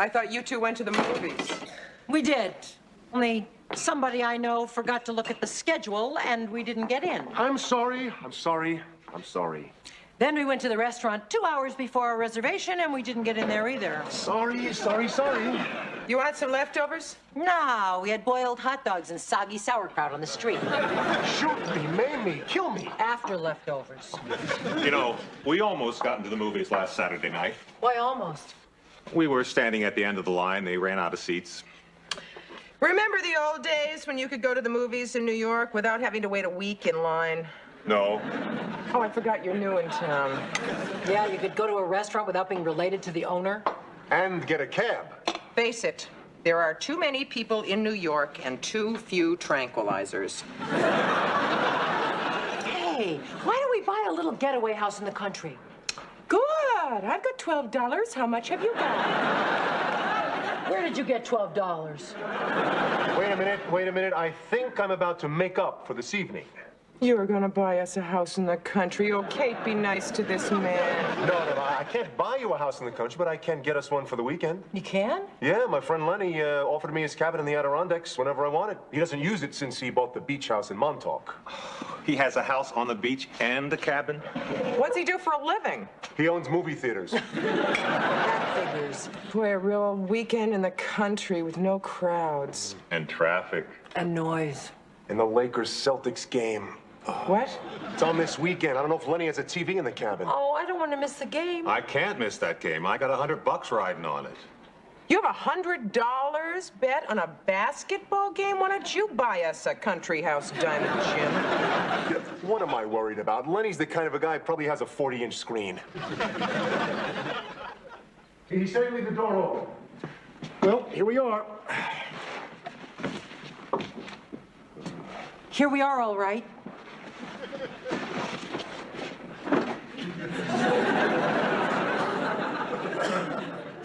I thought you two went to the movies. We did. Only somebody I know forgot to look at the schedule, and we didn't get in. I'm sorry. Then we went to the restaurant 2 hours before our reservation, and we didn't get in there either. Sorry. You want some leftovers? No, we had boiled hot dogs and soggy sauerkraut on the street. Shoot me, maim me, kill me. After leftovers. You know, we almost got into the movies last Saturday night. Why almost? We were standing at the end of the line. They ran out of seats. Remember the old days when you could go to the movies in New York without having to wait a week in line? No. Oh, I forgot you're new in town. Yeah, you could go to a restaurant without being related to the owner. And get a cab. Face it, there are too many people in New York and too few tranquilizers. Hey, why don't we buy a little getaway house in the country? Good. I've got $12. How much have you got? Where did you get $12? Wait a minute. I think I'm about to make up for this evening. You were going to buy us a house in the country. Oh, Kate, be nice to this man. No, I can't buy you a house in the country, but I can get us one for the weekend. You can? Yeah, my friend Lenny offered me his cabin in the Adirondacks whenever I wanted. He doesn't use it since he bought the beach house in Montauk. He has a house on the beach and a cabin? What's he do for a living? He owns movie theaters. That figures. Boy, a real weekend in the country with no crowds. And traffic. And noise. And the Lakers-Celtics game. What? It's on this weekend. I don't know if Lenny has a TV in the cabin. Oh, I don't want to miss the game. I can't miss that game. I got $100 riding on it. You have $100 bet on a basketball game? Why don't you buy us a country house, Diamond Jim? What am I worried about? Lenny's the kind of a guy who probably has a 40-inch screen. He said leave the door open. Well, here we are. Here we are, all right.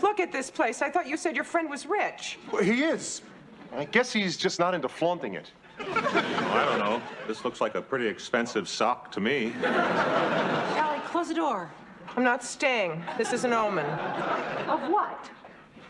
Look at this place. I thought you said your friend was rich. Well, he is. I guess he's just not into flaunting it. I don't know. This looks like a pretty expensive sock to me. Allie, close the door. I'm not staying. This is an omen. Of what?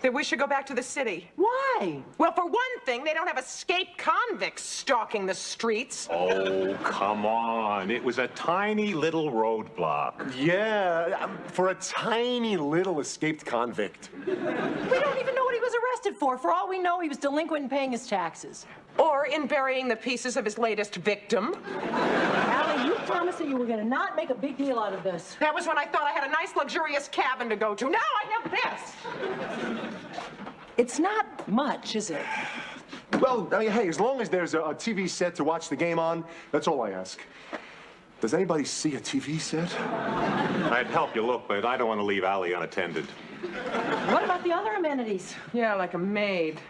That we should go back to the city. Why? Well, for one thing, they don't have escaped convicts stalking the streets. Oh, come on. It was a tiny little roadblock. Yeah, for a tiny little escaped convict. We don't even know what he was arrested for. For all we know, he was delinquent in paying his taxes. Or in burying the pieces of his latest victim. Allie, you promised that you were going to not make a big deal out of this. That was when I thought I had a nice, luxurious cabin to go to. Now I have this. It's not much, is it? Well, hey, as long as there's a TV set to watch the game on, that's all I ask. Does anybody see a TV set? I'd help you look, but I don't want to leave Allie unattended. What about the other amenities? Yeah, like a maid.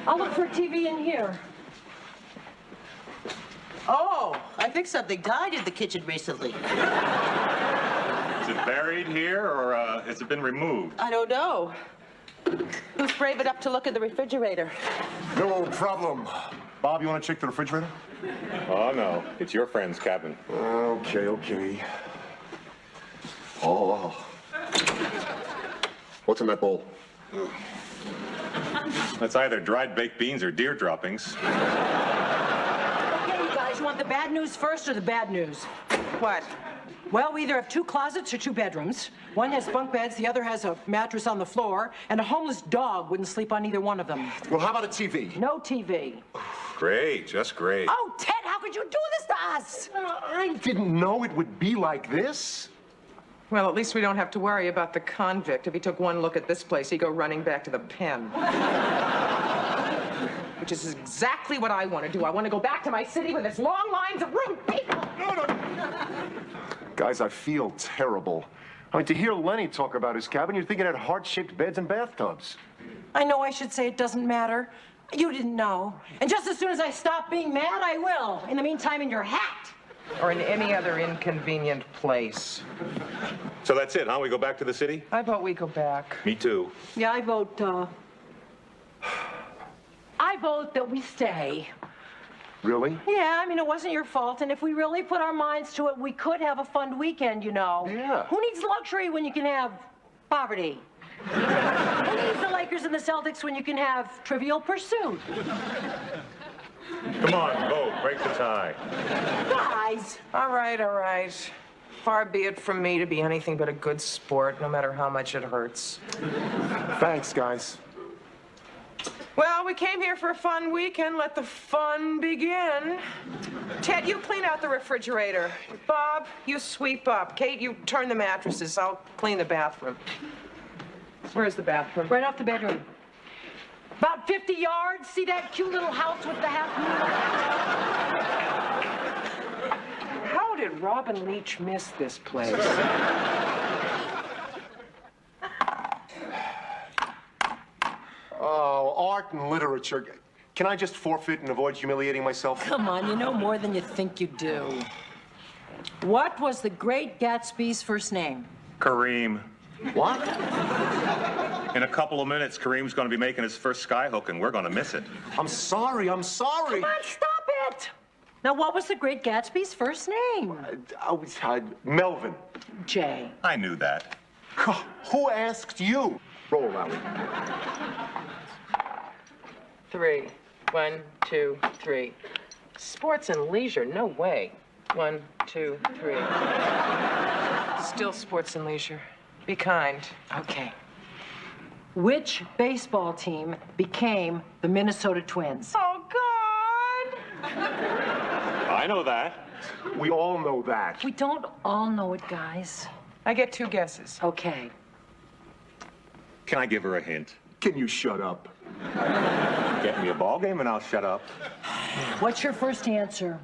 I'll look for a TV in here. Oh, I think something died in the kitchen recently. Is it buried here, or has it been removed? I don't know. Who's brave enough to look in the refrigerator? No problem. Bob, you want to check the refrigerator? Oh, no. It's your friend's cabin. Okay. Oh. What's in that bowl? That's either dried baked beans or deer droppings. Okay, you guys, you want the bad news first or the bad news? What? Well, we either have 2 closets or 2 bedrooms. One has bunk beds, the other has a mattress on the floor, and a homeless dog wouldn't sleep on either one of them. Well, how about a TV? No TV. Great, just great. Oh, Ted, how could you do this to us? I didn't know it would be like this. Well, at least we don't have to worry about the convict. If he took one look at this place, he'd go running back to the pen. Which is exactly what I want to do. I want to go back to my city with its long lines of rude people. No. Guys, I feel terrible. I mean, to hear Lenny talk about his cabin, you'd think it had heart-shaped beds and bathtubs. I know I should say it doesn't matter. You didn't know. And just as soon as I stop being mad, I will. In the meantime, in your hat. Or in any other inconvenient place. So that's it, huh? We go back to the city? I vote we go back. Me too. Yeah, I vote that we stay. Really? Yeah, I mean, it wasn't your fault, and if we really put our minds to it, we could have a fun weekend, you know. Yeah. Who needs luxury when you can have poverty? Who needs the Lakers and the Celtics when you can have Trivial Pursuit? Come on, vote. Break the tie. Guys! All right, all right. Far be it from me to be anything but a good sport, no matter how much it hurts. Thanks, guys. Well, we came here for a fun weekend. Let the fun begin. Ted, you clean out the refrigerator. Bob, you sweep up. Kate, you turn the mattresses. I'll clean the bathroom. Where's the bathroom? Right off the bedroom. About 50 yards. See that cute little house with the half moon? How did Robin Leach miss this place? Oh, art and literature. Can I just forfeit and avoid humiliating myself? Come on, you know more than you think you do. What was the Great Gatsby's first name? Kareem. What? In a couple of minutes, Kareem's going to be making his first skyhook, and we're going to miss it. I'm sorry. Come on, stop it! Now, what was the Great Gatsby's first name? Melvin. Jay. I knew that. Who asked you? Roll, Allie. 3. 1, 2, 3. Sports and leisure, no way. 1, 2, 3. Still sports and leisure. Be kind. Okay. Which baseball team became the Minnesota Twins? Oh, God! I know that. We all know that. We don't all know it, guys. I get 2 guesses. Okay. Can I give her a hint? Can you shut up? Get me a ball game, and I'll shut up. What's your first answer?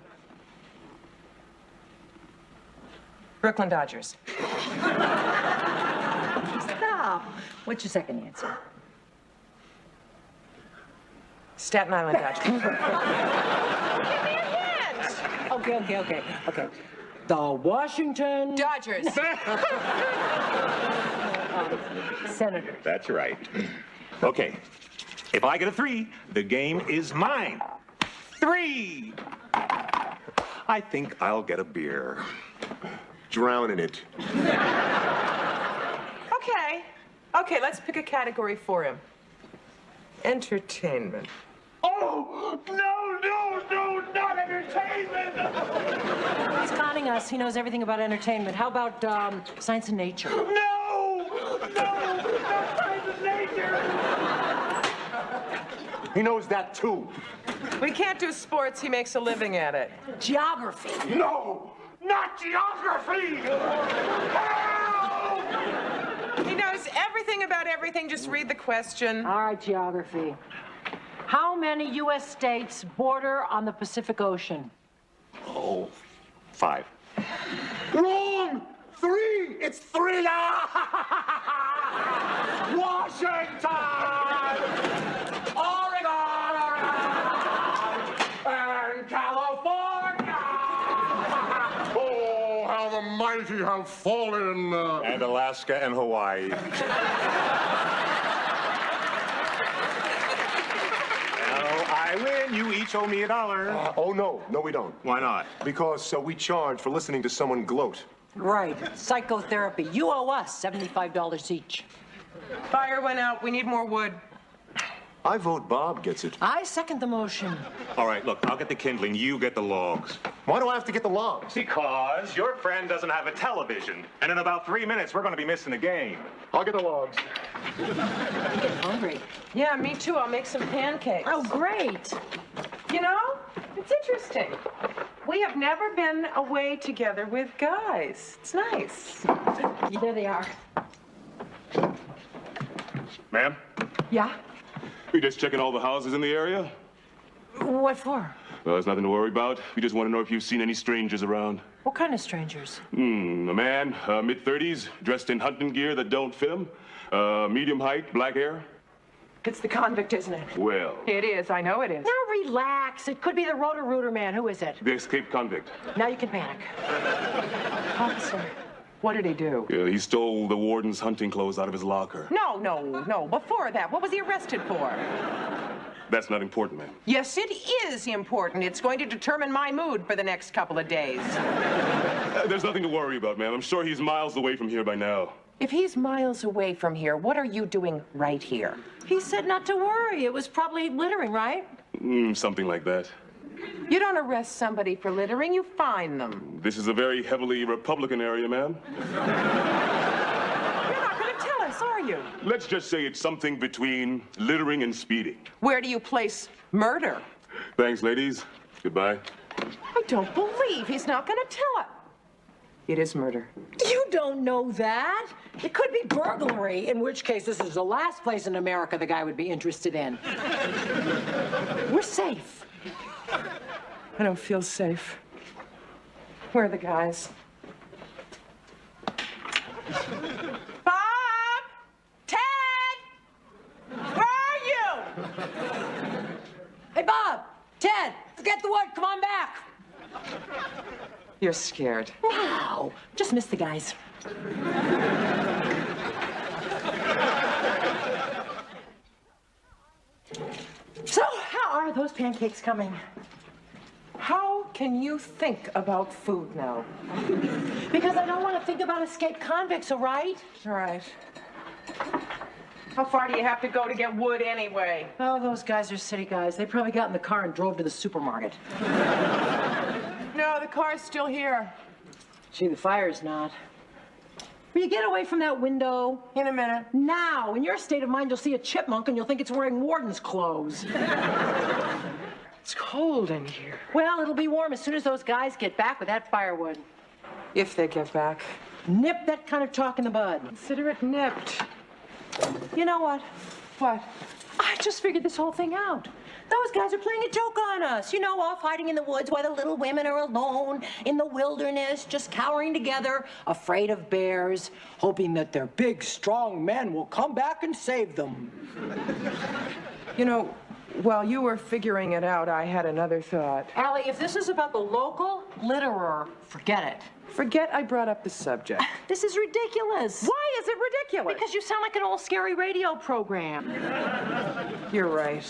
Brooklyn Dodgers. Stop. What's your second answer? Staten Island Dodgers. Give me a hint! Okay. The Washington Dodgers. Senators. That's right. Okay. If I get a 3, the game is mine. 3! I think I'll get a beer. Drown in it. Okay, let's pick a category for him. Entertainment. Oh, no, not entertainment! He's conning us. He knows everything about entertainment. How about science and nature? No, not science and nature! He knows that, too. We can't do sports. He makes a living at it. Geography. No, not geography! He knows everything about everything. Just read the question. All right, geography. How many U.S. states border on the Pacific Ocean? Oh, 5. Wrong! 3! It's 3! Washington! Oregon! And California! Oh, how the mighty have fallen! And Alaska and Hawaii. I win. You each owe me $1. Oh, no, we don't. Why not? Because we charge for listening to someone gloat. Right. Psychotherapy. You owe us $75 each. Fire went out. We need more wood. I vote Bob gets it. I second the motion. All right, look, I'll get the kindling. You get the logs. Why do I have to get the logs? Because your friend doesn't have a television. And in about 3 minutes, we're going to be missing the game. I'll get the logs. I'm getting hungry. Yeah, me too. I'll make some pancakes. Oh, great. You know, it's interesting. We have never been away together with guys. It's nice. There they are. Ma'am, Yeah? we just checking all the houses in the area. What for? Well, there's nothing to worry about. We just want to know if you've seen any strangers around. What kind of strangers? A man, mid-30s, dressed in hunting gear that don't fit him. Medium height, black hair. It's the convict, isn't it? Well, It is. I know it is. Now relax. It could be the Roto-Rooter man. Who is it? the escaped convict. Now you can panic. Officer. What did he do? Yeah, he stole the warden's hunting clothes out of his locker. No. Before that, what was he arrested for? That's not important, ma'am. Yes, it is important. It's going to determine my mood for the next couple of days. There's nothing to worry about, ma'am. I'm sure he's miles away from here by now. if he's miles away from here, what are you doing right here? He said not to worry. It was probably littering, right? Something like that. You don't arrest somebody for littering, you fine them. This is a very heavily Republican area, ma'am. You're not going to tell us, are you? Let's just say it's something between littering and speeding. Where do you place murder? Thanks, ladies. Goodbye. I don't believe he's not going to tell us. It is murder. You don't know that. It could be burglary, in which case this is the last place in America the guy would be interested in. We're safe. I don't feel safe. Where are the guys? Bob! Ted! Where are you? Hey, Bob! Ted! Forget the wood. Come on back. You're scared. No. Just missed the guys. So, how are those pancakes coming? How can you think about food now? Because I don't want to think about escaped convicts, all right? All right. How far do you have to go to get wood anyway? Oh, those guys are city guys. They probably got in the car and drove to the supermarket. No, the car's still here. Gee, the fire's not. Will you get away from that window? In a minute. Now, in your state of mind, you'll see a chipmunk and you'll think it's wearing warden's clothes. It's cold in here. Well, it'll be warm as soon as those guys get back with that firewood. If they get back. Nip that kind of talk in the bud. Consider it nipped. You know what? What? I just figured this whole thing out. Those guys are playing a joke on us. You know, off hiding in the woods while the little women are alone in the wilderness, just cowering together, afraid of bears, hoping that their big, strong men will come back and save them. You know, while you were figuring it out, I had another thought. Allie, if this is about the local litterer, forget it. Forget I brought up the subject. This is ridiculous. Why is it ridiculous? Because you sound like an old scary radio program. You're right.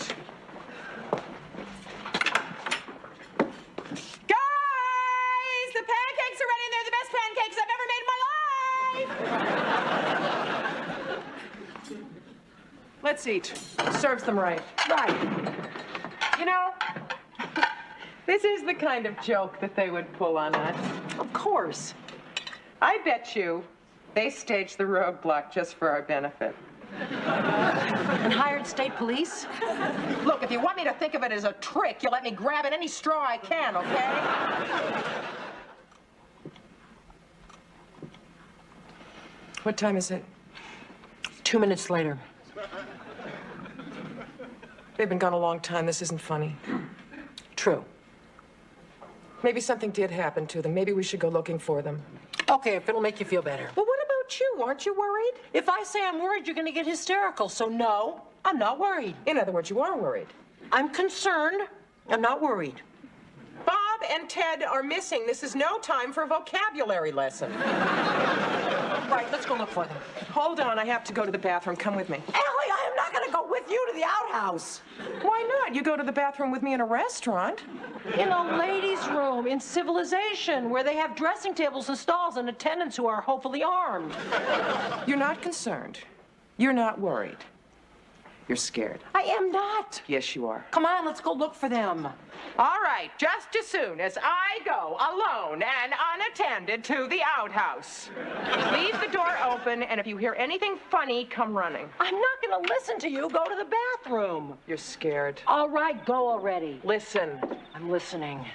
Guys, the pancakes are ready and they're the best pancakes I've ever made in my life. Let's eat. Serves them right. Right. You know, this is the kind of joke that they would pull on us. Of course. I bet you they staged the roadblock just for our benefit. And hired state police? Look, if you want me to think of it as a trick, you let me grab at any straw I can, okay? What time is it? 2 minutes later. They've been gone a long time. This isn't funny. True. Maybe something did happen to them. Maybe we should go looking for them. Okay, if it'll make you feel better. But what about you? Aren't you worried? If I say I'm worried, you're going to get hysterical. So no, I'm not worried. In other words, you are worried. I'm concerned. I'm not worried. Bob and Ted are missing. This is no time for a vocabulary lesson. Right, let's go look for them. Hold on, I have to go to the bathroom. Come with me. Allie, I am not going to go with you to the outhouse. Why not? You go to the bathroom with me in a restaurant. In a ladies' room in civilization where they have dressing tables and stalls and attendants who are hopefully armed. You're not concerned. You're not worried. You're scared. I am not. Yes, you are. Come on, let's go look for them. All right, just as soon as I go alone and unattended to the outhouse. Leave the door open, and if you hear anything funny, come running. I'm not going to listen to you. Go to the bathroom. You're scared. All right, go already. Listen. I'm listening.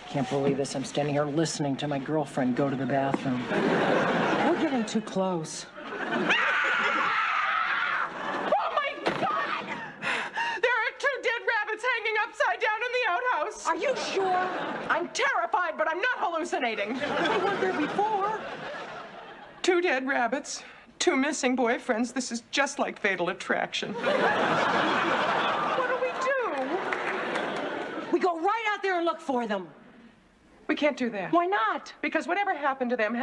Can't believe this. I'm standing here listening to my girlfriend go to the bathroom. We're getting too close. Upside down in the outhouse. Are you sure? I'm terrified, but I'm not hallucinating. They weren't there before. 2 dead rabbits, 2 missing boyfriends. This is just like Fatal Attraction. What do we do? We go right out there and look for them. We can't do that. Why not? Because whatever happened to them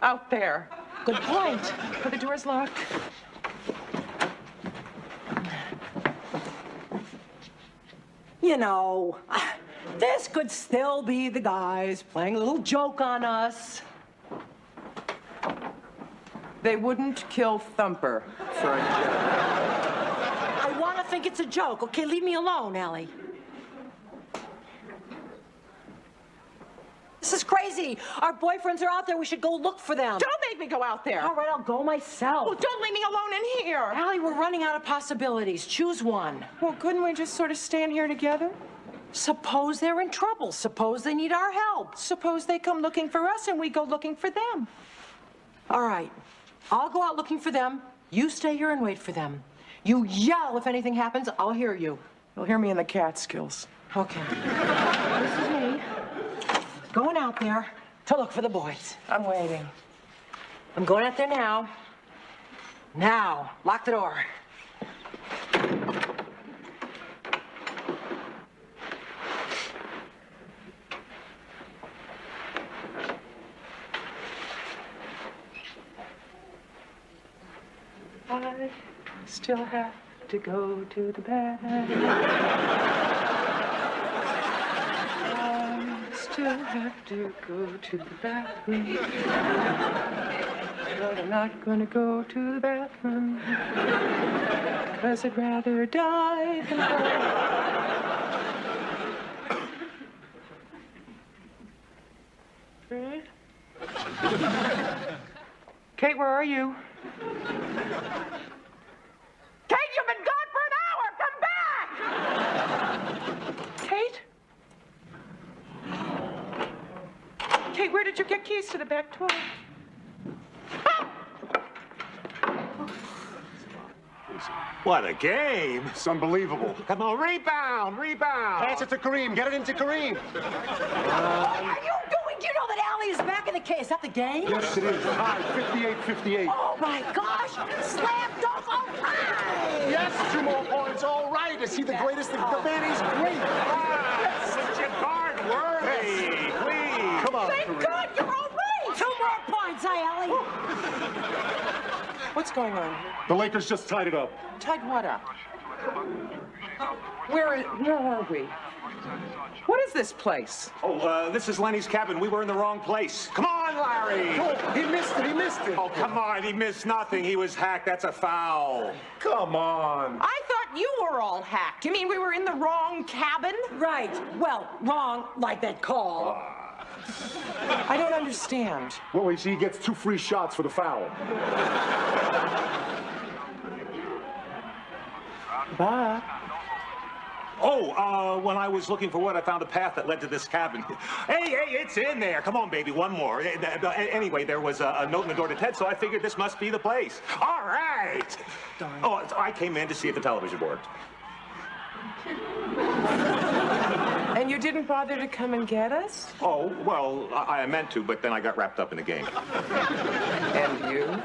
out there. Good point. But the door's locked. You know, this could still be the guys playing a little joke on us. They wouldn't kill Thumper. Sorry. I want to think it's a joke. Okay, leave me alone, Allie. This is crazy. Our boyfriends are out there. We should go look for them. Don't make me go out there. All right, I'll go myself. Well, don't leave me alone in here. Allie, we're running out of possibilities. Choose one. Well, couldn't we just sort of stand here together? Suppose they're in trouble. Suppose they need our help. Suppose they come looking for us and we go looking for them. All right. I'll go out looking for them. You stay here and wait for them. You yell if anything happens. I'll hear you. You'll hear me in the Catskills. Okay. This is me. Going out there to look for the boys. I'm waiting. I'm going out there now. Now. Lock the door. I still have to go to the bathroom. I still have to go to the bathroom. But I'm not gonna go to the bathroom. 'Cause I'd rather die than go. Kate, where are you? Kate, you've been gone for an hour! Come back! Kate? Kate, where did you get keys to the back door? What a game. It's unbelievable. Come on, rebound, rebound. Pass it to Kareem. Get it into Kareem. What are you doing? Do you know that Allie is back in the case? Is that the game? Yes, it is. Tied, 58-58. Oh, my gosh. Slam dunk. All right. Yes, 2 more points. All right. Is he the greatest? The man, he's great. Such a guard worthy, please. Come on, Thank Kareem. God you're all right. 2 more points, Allie. What's going on here? The Lakers just tied it up. Tied what up? Where are we? What is this place? Oh, this is Lenny's cabin. We were in the wrong place. Come on, Larry. Oh, he missed it. He missed it. Oh, come on. He missed nothing. He was hacked. That's a foul. Come on. I thought you were all hacked. You mean we were in the wrong cabin? Right. Well, wrong like that call. I don't understand. Well, you see, he gets 2 free shots for the foul. Bob. Oh, when I was looking for wood, I found a path that led to this cabin. Hey, it's in there. Come on, baby, one more. Anyway, there was a note in the door to Ted, so I figured this must be the place. All right. Darn. Oh, I came in to see if the television worked. And you didn't bother to come and get us? Oh, well, I meant to, but then I got wrapped up in the game. And you?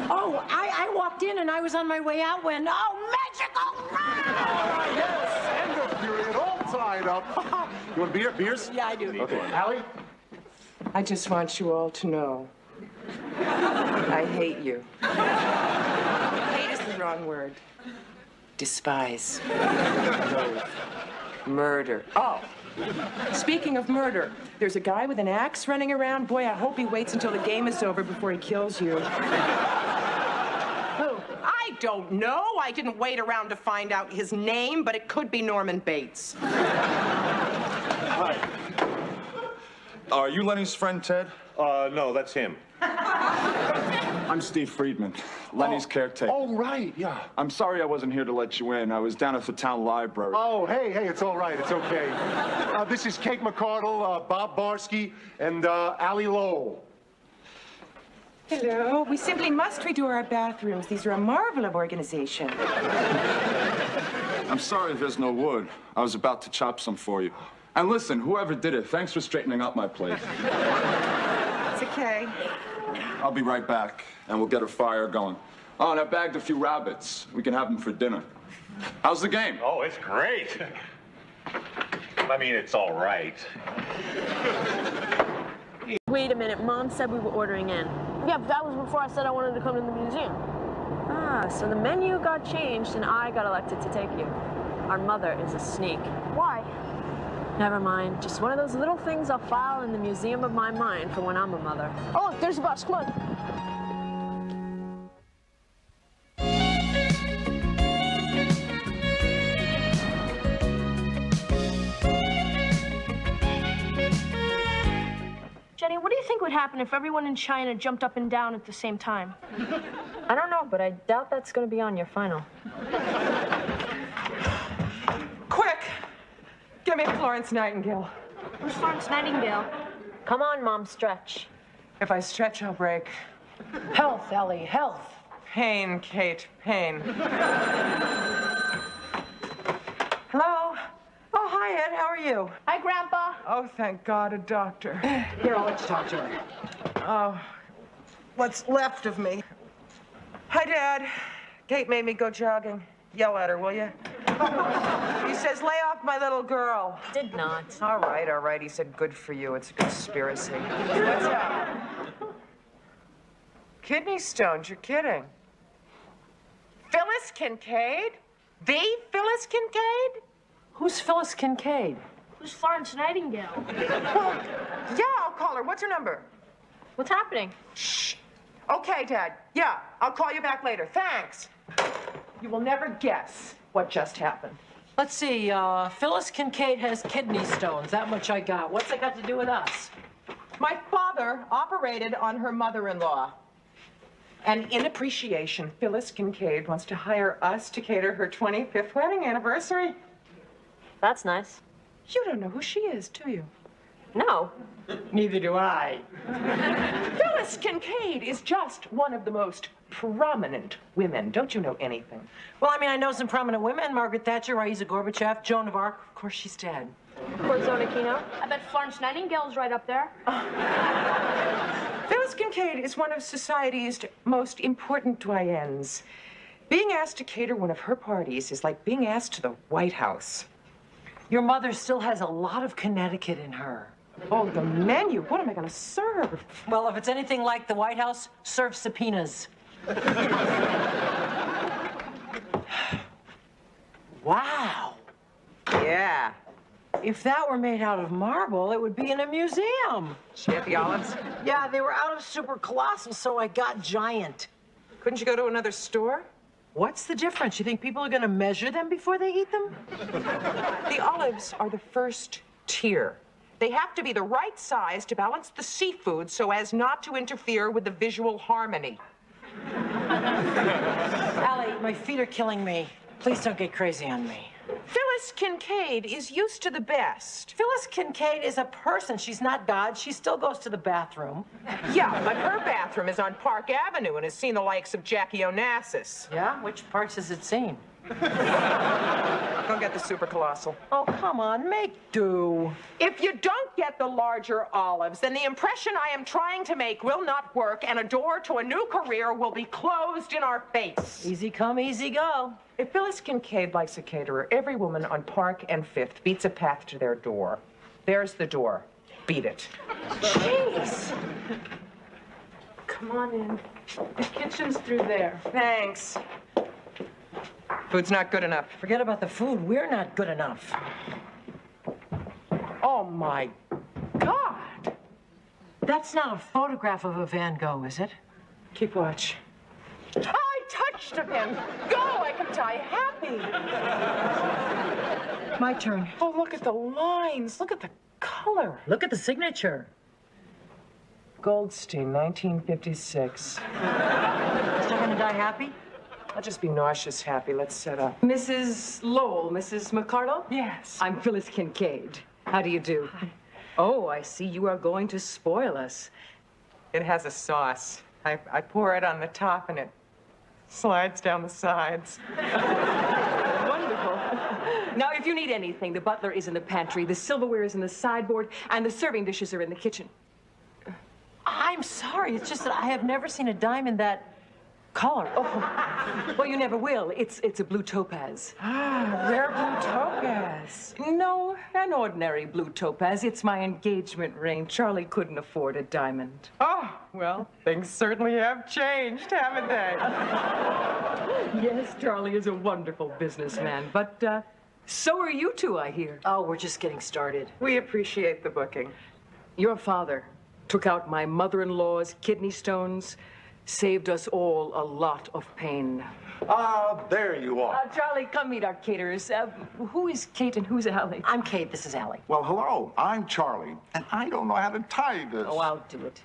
Oh, I walked in and I was on my way out when, magical round! Yes, end of period, all tied up. You want beer? Beers? Yeah, I do. Okay, Allie? I just want you all to know. I hate you. Hate is the wrong word. Despise. Loathe. Murder. Oh. Speaking of murder, there's a guy with an axe running around. Boy, I hope he waits until the game is over before he kills you. Who? I don't know. I didn't wait around to find out his name, but it could be Norman Bates. Hi. Are you Lenny's friend, Ted? No, that's him. I'm Steve Friedman, Lenny's caretaker. Oh, right, yeah. I'm sorry I wasn't here to let you in. I was down at the town library. Oh, hey, it's all right. It's okay. This is Kate McCardle, Bob Barsky, and Allie Lowell. Hello. We simply must redo our bathrooms. These are a marvel of organization. I'm sorry there's no wood. I was about to chop some for you. And listen, whoever did it, thanks for straightening up my place. It's okay. I'll be right back, and we'll get a fire going. Oh, and I bagged a few rabbits. We can have them for dinner. How's the game? Oh, it's great. I mean, it's all right. Wait a minute, Mom said we were ordering in. Yeah, but that was before I said I wanted to come to the museum. Ah, so the menu got changed and I got elected to take you. Our mother is a sneak. Why? Never mind, just one of those little things I'll file in the museum of my mind for when I'm a mother. Oh, look, there's the bus. Come on. Jenny, what do you think would happen if everyone in China jumped up and down at the same time? I don't know, but I doubt that's going to be on your final. Quick! Give me Florence Nightingale. Who's Florence Nightingale? Come on, Mom, stretch. If I stretch, I'll break. Health, Ellie, health. Pain, Kate, pain. Hello? Oh, hi, Ed. How are you? Hi, Grandpa. Oh, thank God, a doctor. Here, I'll let you talk to her. Oh, what's left of me? Hi, Dad. Kate made me go jogging. Yell at her, will you? He says, lay off my little girl. Did not. All right. He said, good for you. It's a conspiracy. What's up? Kidney stones, you're kidding. Phyllis Kincaid? The Phyllis Kincaid? Who's Phyllis Kincaid? Who's Florence Nightingale? Well, yeah, I'll call her. What's her number? What's happening? Shh. Okay, Dad. Yeah, I'll call you back later. Thanks. You will never guess what just happened. Let's see, Phyllis Kincaid has kidney stones. That much I got. What's that got to do with us? My father operated on her mother-in-law. And in appreciation, Phyllis Kincaid wants to hire us to cater her 25th wedding anniversary. That's nice. You don't know who she is, do you? No. Neither do I. Phyllis Kincaid is just one of the most prominent women. Don't you know anything? Well, I mean, I know some prominent women. Margaret Thatcher, Raisa Gorbachev, Joan of Arc. Of course, she's dead. Zona Aquino? I bet Florence Nightingale's right up there. Phyllis Kincaid is one of society's most important doyens. Being asked to cater one of her parties is like being asked to the White House. Your mother still has a lot of Connecticut in her. Oh, the menu. What am I going to serve? Well, if it's anything like the White House, serve subpoenas. Wow. Yeah. If that were made out of marble, it would be in a museum. She had the olives? Yeah, they were out of super colossal, so I got giant. Couldn't you go to another store? What's the difference? You think people are going to measure them before they eat them? The olives are the first tier. They have to be the right size to balance the seafood so as not to interfere with the visual harmony. Allie, my feet are killing me. Please don't get crazy on me. Phyllis Kincaid is used to the best. Phyllis Kincaid is a person. She's not God. She still goes to the bathroom. Yeah, but her bathroom is on Park Avenue and has seen the likes of Jackie Onassis. Yeah? Which parts has it seen? Go get the super colossal. Oh, come on, make do. If you don't get the larger olives, then the impression I am trying to make will not work and a door to a new career will be closed in our face. Easy come, easy go. If Phyllis Kincaid likes a caterer, every woman on Park and Fifth beats a path to their door. There's the door. Beat it. Jeez. Come on in. The kitchen's through there. Thanks. Food's not good enough. Forget about the food. We're not good enough. Oh, my God. That's not a photograph of a Van Gogh, is it? Keep watch. I touched him. Go, I can die happy. My turn. Oh, look at the lines. Look at the color. Look at the signature. Goldstein, 1956. Still gonna die happy? I'll just be nauseous happy. Let's set up. Mrs. Lowell, Mrs. McCardle? Yes. I'm Phyllis Kincaid. How do you do? Oh, I see you are going to spoil us. It has a sauce. I pour it on the top and it slides down the sides. Wonderful. Now, if you need anything, the butler is in the pantry, the silverware is in the sideboard, and the serving dishes are in the kitchen. I'm sorry. It's just that I have never seen a diamond that color. Oh, well, you never will. It's a blue topaz. Ah, rare blue topaz. No, an ordinary blue topaz. It's my engagement ring. Charlie couldn't afford a diamond. Oh, well, things certainly have changed, haven't they? Yes, Charlie is a wonderful businessman, but so are you two, I hear. Oh, we're just getting started. We appreciate the booking. Your father took out my mother-in-law's kidney stones, saved us all a lot of pain. Ah, there you are. Charlie, come meet our caterers. Who is Kate and who's Allie? I'm Kate, this is Allie. Well, hello, I'm Charlie, and I don't know how to tie this. Oh, I'll do it.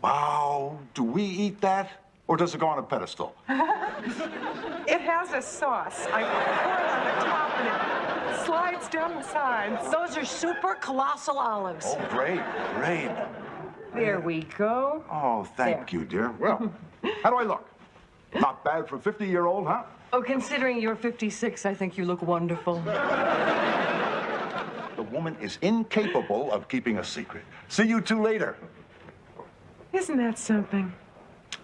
Wow, do we eat that? Or does it go on a pedestal? It has a sauce. I pour it on the top and it slides down the sides. Those are super colossal olives. Oh, great, great. There we go. Oh, thank you, dear. Well, how do I look? Not bad for a 50-year-old, huh? Oh, considering you're 56, I think you look wonderful. The woman is incapable of keeping a secret. See you two later. Isn't that something?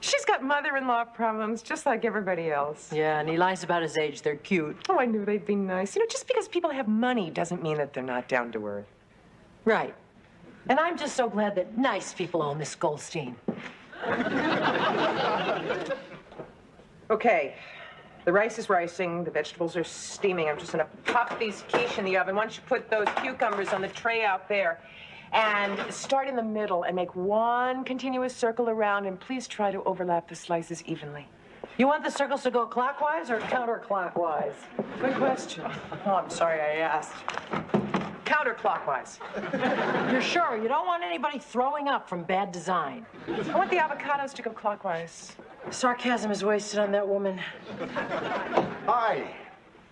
She's got mother-in-law problems, just like everybody else. Yeah, and he lies about his age. They're cute. Oh, I knew they'd be nice. You know, just because people have money doesn't mean that they're not down to earth. Right. And I'm just so glad that nice people own this Goldstein. Okay, the rice is ricing, the vegetables are steaming. I'm just gonna pop these quiche in the oven. Why don't you put those cucumbers on the tray out there and start in the middle and make one continuous circle around, and please try to overlap the slices evenly. You want the circles to go clockwise or counterclockwise? Good question. Oh, I'm sorry I asked. Counterclockwise. You're sure? You don't want anybody throwing up from bad design. I want the avocados to go clockwise. Sarcasm is wasted on that woman. Hi.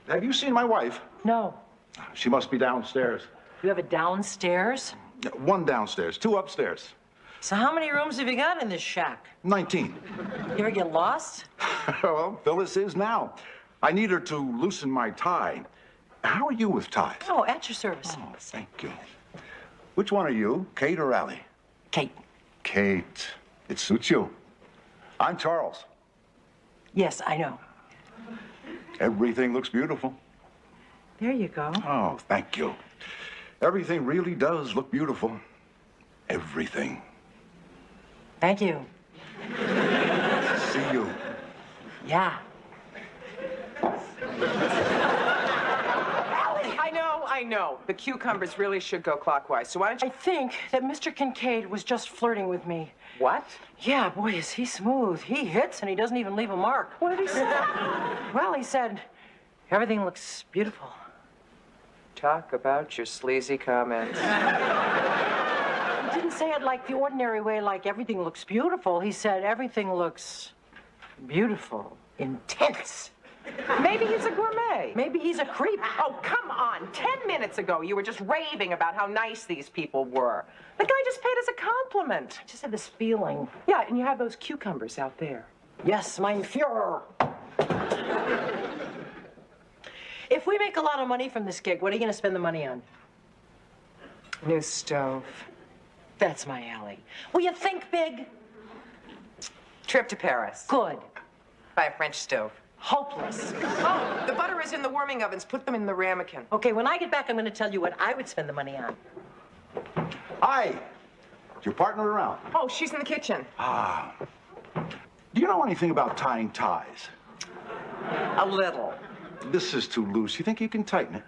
Have you seen my wife? No. She must be downstairs. You have a downstairs? One downstairs, two upstairs. So how many rooms have you got in this shack? 19. You ever get lost? Well, Phyllis is now. I need her to loosen my tie. How are you with ties? Oh, at your service. Oh, thank you. Which one are you, Kate or Allie? Kate. Kate. It suits you. I'm Charles. Yes, I know. Everything looks beautiful. There you go. Oh, thank you. Everything really does look beautiful. Everything. Thank you. See you. Yeah. I know. The cucumbers really should go clockwise. So why don't you... I think that Mr. Kincaid was just flirting with me. What? Yeah, boy, is he smooth. He hits and he doesn't even leave a mark. What did he say? Well, he said, everything looks beautiful. Talk about your sleazy comments. He didn't say it like the ordinary way, like everything looks beautiful. He said everything looks beautiful, intense. Maybe he's a gourmet. Maybe he's a creep. Oh, come on. 10 minutes ago, you were just raving about how nice these people were. The guy just paid us a compliment. I just had this feeling. Yeah, and you have those cucumbers out there. Yes, mein Führer. If we make a lot of money from this gig, what are you going to spend the money on? New stove. That's my alley. Will you think big? Trip to Paris. Good. Buy a French stove. Hopeless. Oh, the butter is in the warming ovens. Put them in the ramekin. Okay, when I get back, I'm going to tell you what I would spend the money on. Hi. Is your partner around? Oh, she's in the kitchen. Ah. Do you know anything about tying ties? A little. This is too loose. You think you can tighten it?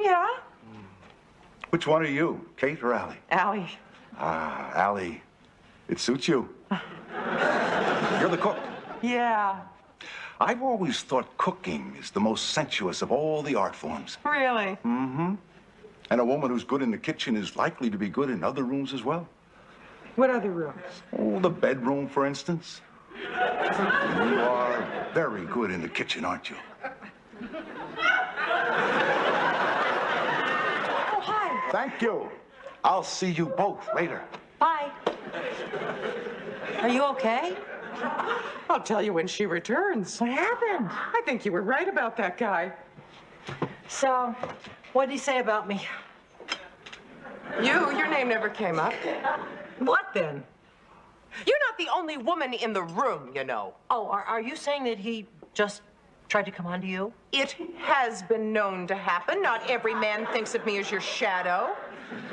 Yeah? Which one are you, Kate or Allie? Allie. Ah, Allie. It suits you. You're the cook. Yeah. I've always thought cooking is the most sensuous of all the art forms. Really? Mm-hmm. And a woman who's good in the kitchen is likely to be good in other rooms as well. What other rooms? Oh, the bedroom, for instance. You are very good in the kitchen, aren't you? Oh, hi. Thank you. I'll see you both later. Bye. Are you okay? I'll tell you when she returns. What happened? I think you were right about that guy. So, what did he say about me? Your name never came up. What then? You're not the only woman in the room, you know. Oh, are you saying that he just tried to come on to you? It has been known to happen. Not every man thinks of me as your shadow.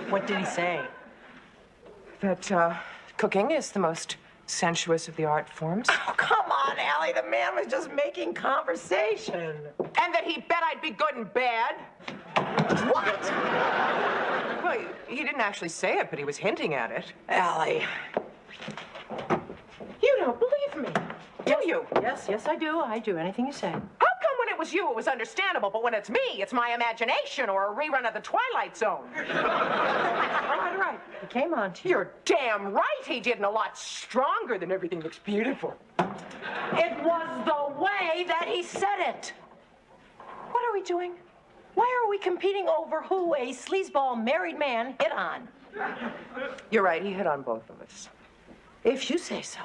What did he say? That, cooking is the most sensuous of the art forms. Oh, come on, Allie. The man was just making conversation. And that he bet I'd be good and bad. What? Well, he didn't actually say it, but he was hinting at it. Allie. You don't believe me, do you? Yes, I do. I do. Anything you say. How come when it was you, it was understandable, but when it's me, it's my imagination or a rerun of The Twilight Zone? All right. He came on to you. You're damn right he did, and a lot stronger than Everything Looks Beautiful. It was the way that he said it. What are we doing? Why are we competing over who a sleazeball married man hit on? You're right, he hit on both of us. If you say so.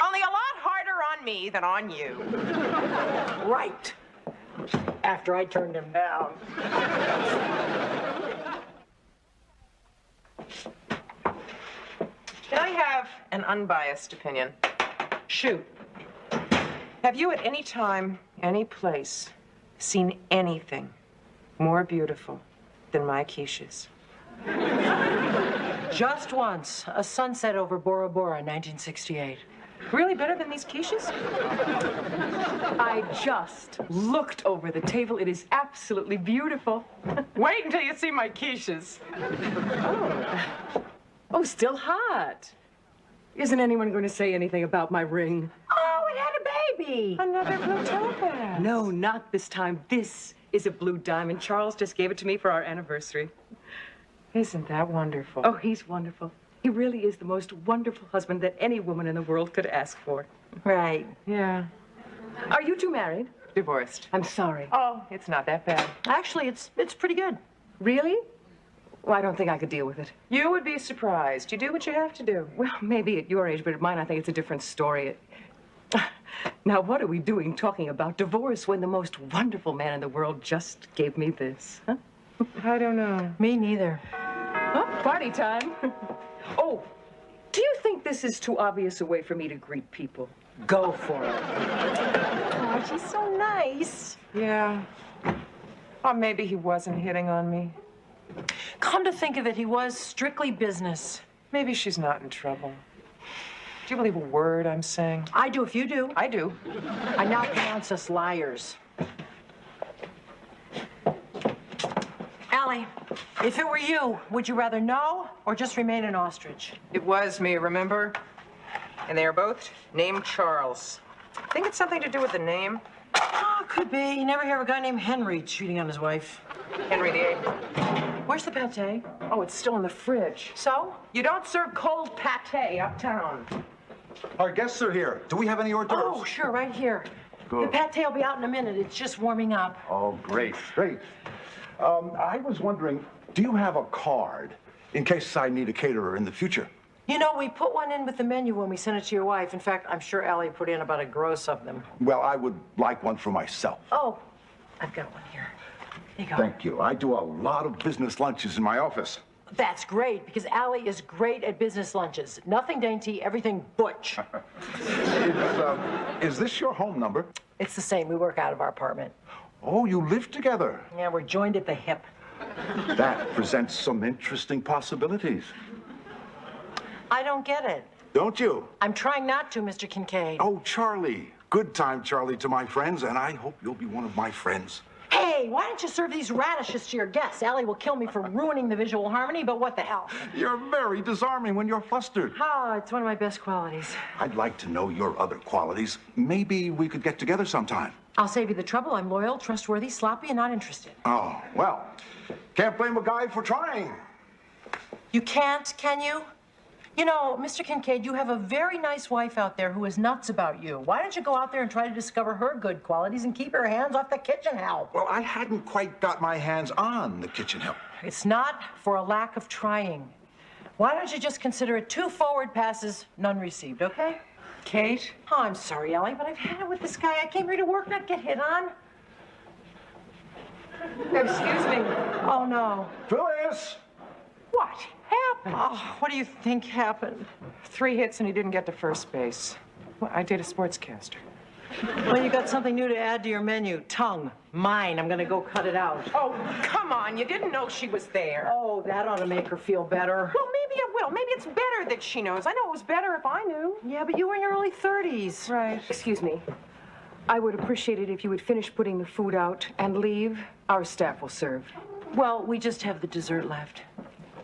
Only a lot harder on me than on you. Right. After I turned him down. Can I have an unbiased opinion? Shoot. Have you at any time, any place, seen anything more beautiful than my quiches? Just once. A sunset over Bora Bora in 1968. Really better than these quiches? I just looked over the table. It is absolutely beautiful. Wait until you see my quiches. Oh, still hot. Isn't anyone going to say anything about my ring? Oh, it had a baby. Another blue topaz. No, not this time. This is a blue diamond. Charles just gave it to me for our anniversary. Isn't that wonderful? Oh, he's wonderful. He really is the most wonderful husband that any woman in the world could ask for. Right. Yeah. Are you two married? Divorced. I'm sorry. Oh, it's not that bad. Actually, it's pretty good. Really? Well, I don't think I could deal with it. You would be surprised. You do what you have to do. Well, maybe at your age, but at mine, I think it's a different story. Now, what are we doing talking about divorce when the most wonderful man in the world just gave me this? Huh? I don't know. Me neither. Oh, party time. Oh, do you think this is too obvious a way for me to greet people? Go for it. Oh, she's so nice. Yeah. Or maybe he wasn't hitting on me. Come to think of it, he was strictly business. Maybe she's not in trouble. Do you believe a word I'm saying? I do if you do. I do. I now pronounce us liars. Allie, if it were you, would you rather know or just remain an ostrich? It was me, remember? And they are both named Charles. Think it's something to do with the name? Oh, could be. You never hear of a guy named Henry cheating on his wife. Henry VIII. Where's the pate? Oh, it's still in the fridge. So? You don't serve cold pate uptown. Our guests are here. Do we have any hors d'oeuvres? Oh, sure, right here. Good. The pate will be out in a minute. It's just warming up. Oh, great, great. I was wondering, do you have a card in case I need a caterer in the future? You know, we put one in with the menu when we sent it to your wife. In fact, I'm sure Allie put in about a gross of them. Well, I would like one for myself. Oh, I've got one here. Here you go. Thank you. I do a lot of business lunches in my office. That's great, because Allie is great at business lunches. Nothing dainty, everything butch. Is this your home number? It's the same. We work out of our apartment. Oh, you live together. Yeah, we're joined at the hip. That presents some interesting possibilities. I don't get it. Don't you? I'm trying not to, Mr. Kincaid. Oh, Charlie. Good time, Charlie, to my friends, and I hope you'll be one of my friends. Hey, why don't you serve these radishes to your guests? Allie will kill me for ruining the visual harmony, but what the hell? You're very disarming when you're flustered. Oh, it's one of my best qualities. I'd like to know your other qualities. Maybe we could get together sometime. I'll save you the trouble. I'm loyal, trustworthy, sloppy, and not interested. Oh, well, can't blame a guy for trying. You can't, can you? You know, Mr. Kincaid, you have a very nice wife out there who is nuts about you. Why don't you go out there and try to discover her good qualities and keep your hands off the kitchen help? Well, I hadn't quite got my hands on the kitchen help. It's not for a lack of trying. Why don't you just consider it 2 forward passes, none received, okay? Kate? Oh, I'm sorry, Allie, but I've had it with this guy. I came here to work, not get hit on. Excuse me. Oh, no. Phyllis! What happened? Oh, what do you think happened? 3 hits and he didn't get to first base. Well, I did a sportscaster. Well, you got something new to add to your menu. Tongue. Mine. I'm gonna go cut it out. Oh, come on. You didn't know she was there. Oh, that ought to make her feel better. Well, maybe it will. Maybe it's better that she knows. I know it was better if I knew. Yeah, but you were in your early 30s. Right. Excuse me. I would appreciate it if you would finish putting the food out and leave. Our staff will serve. Well, we just have the dessert left.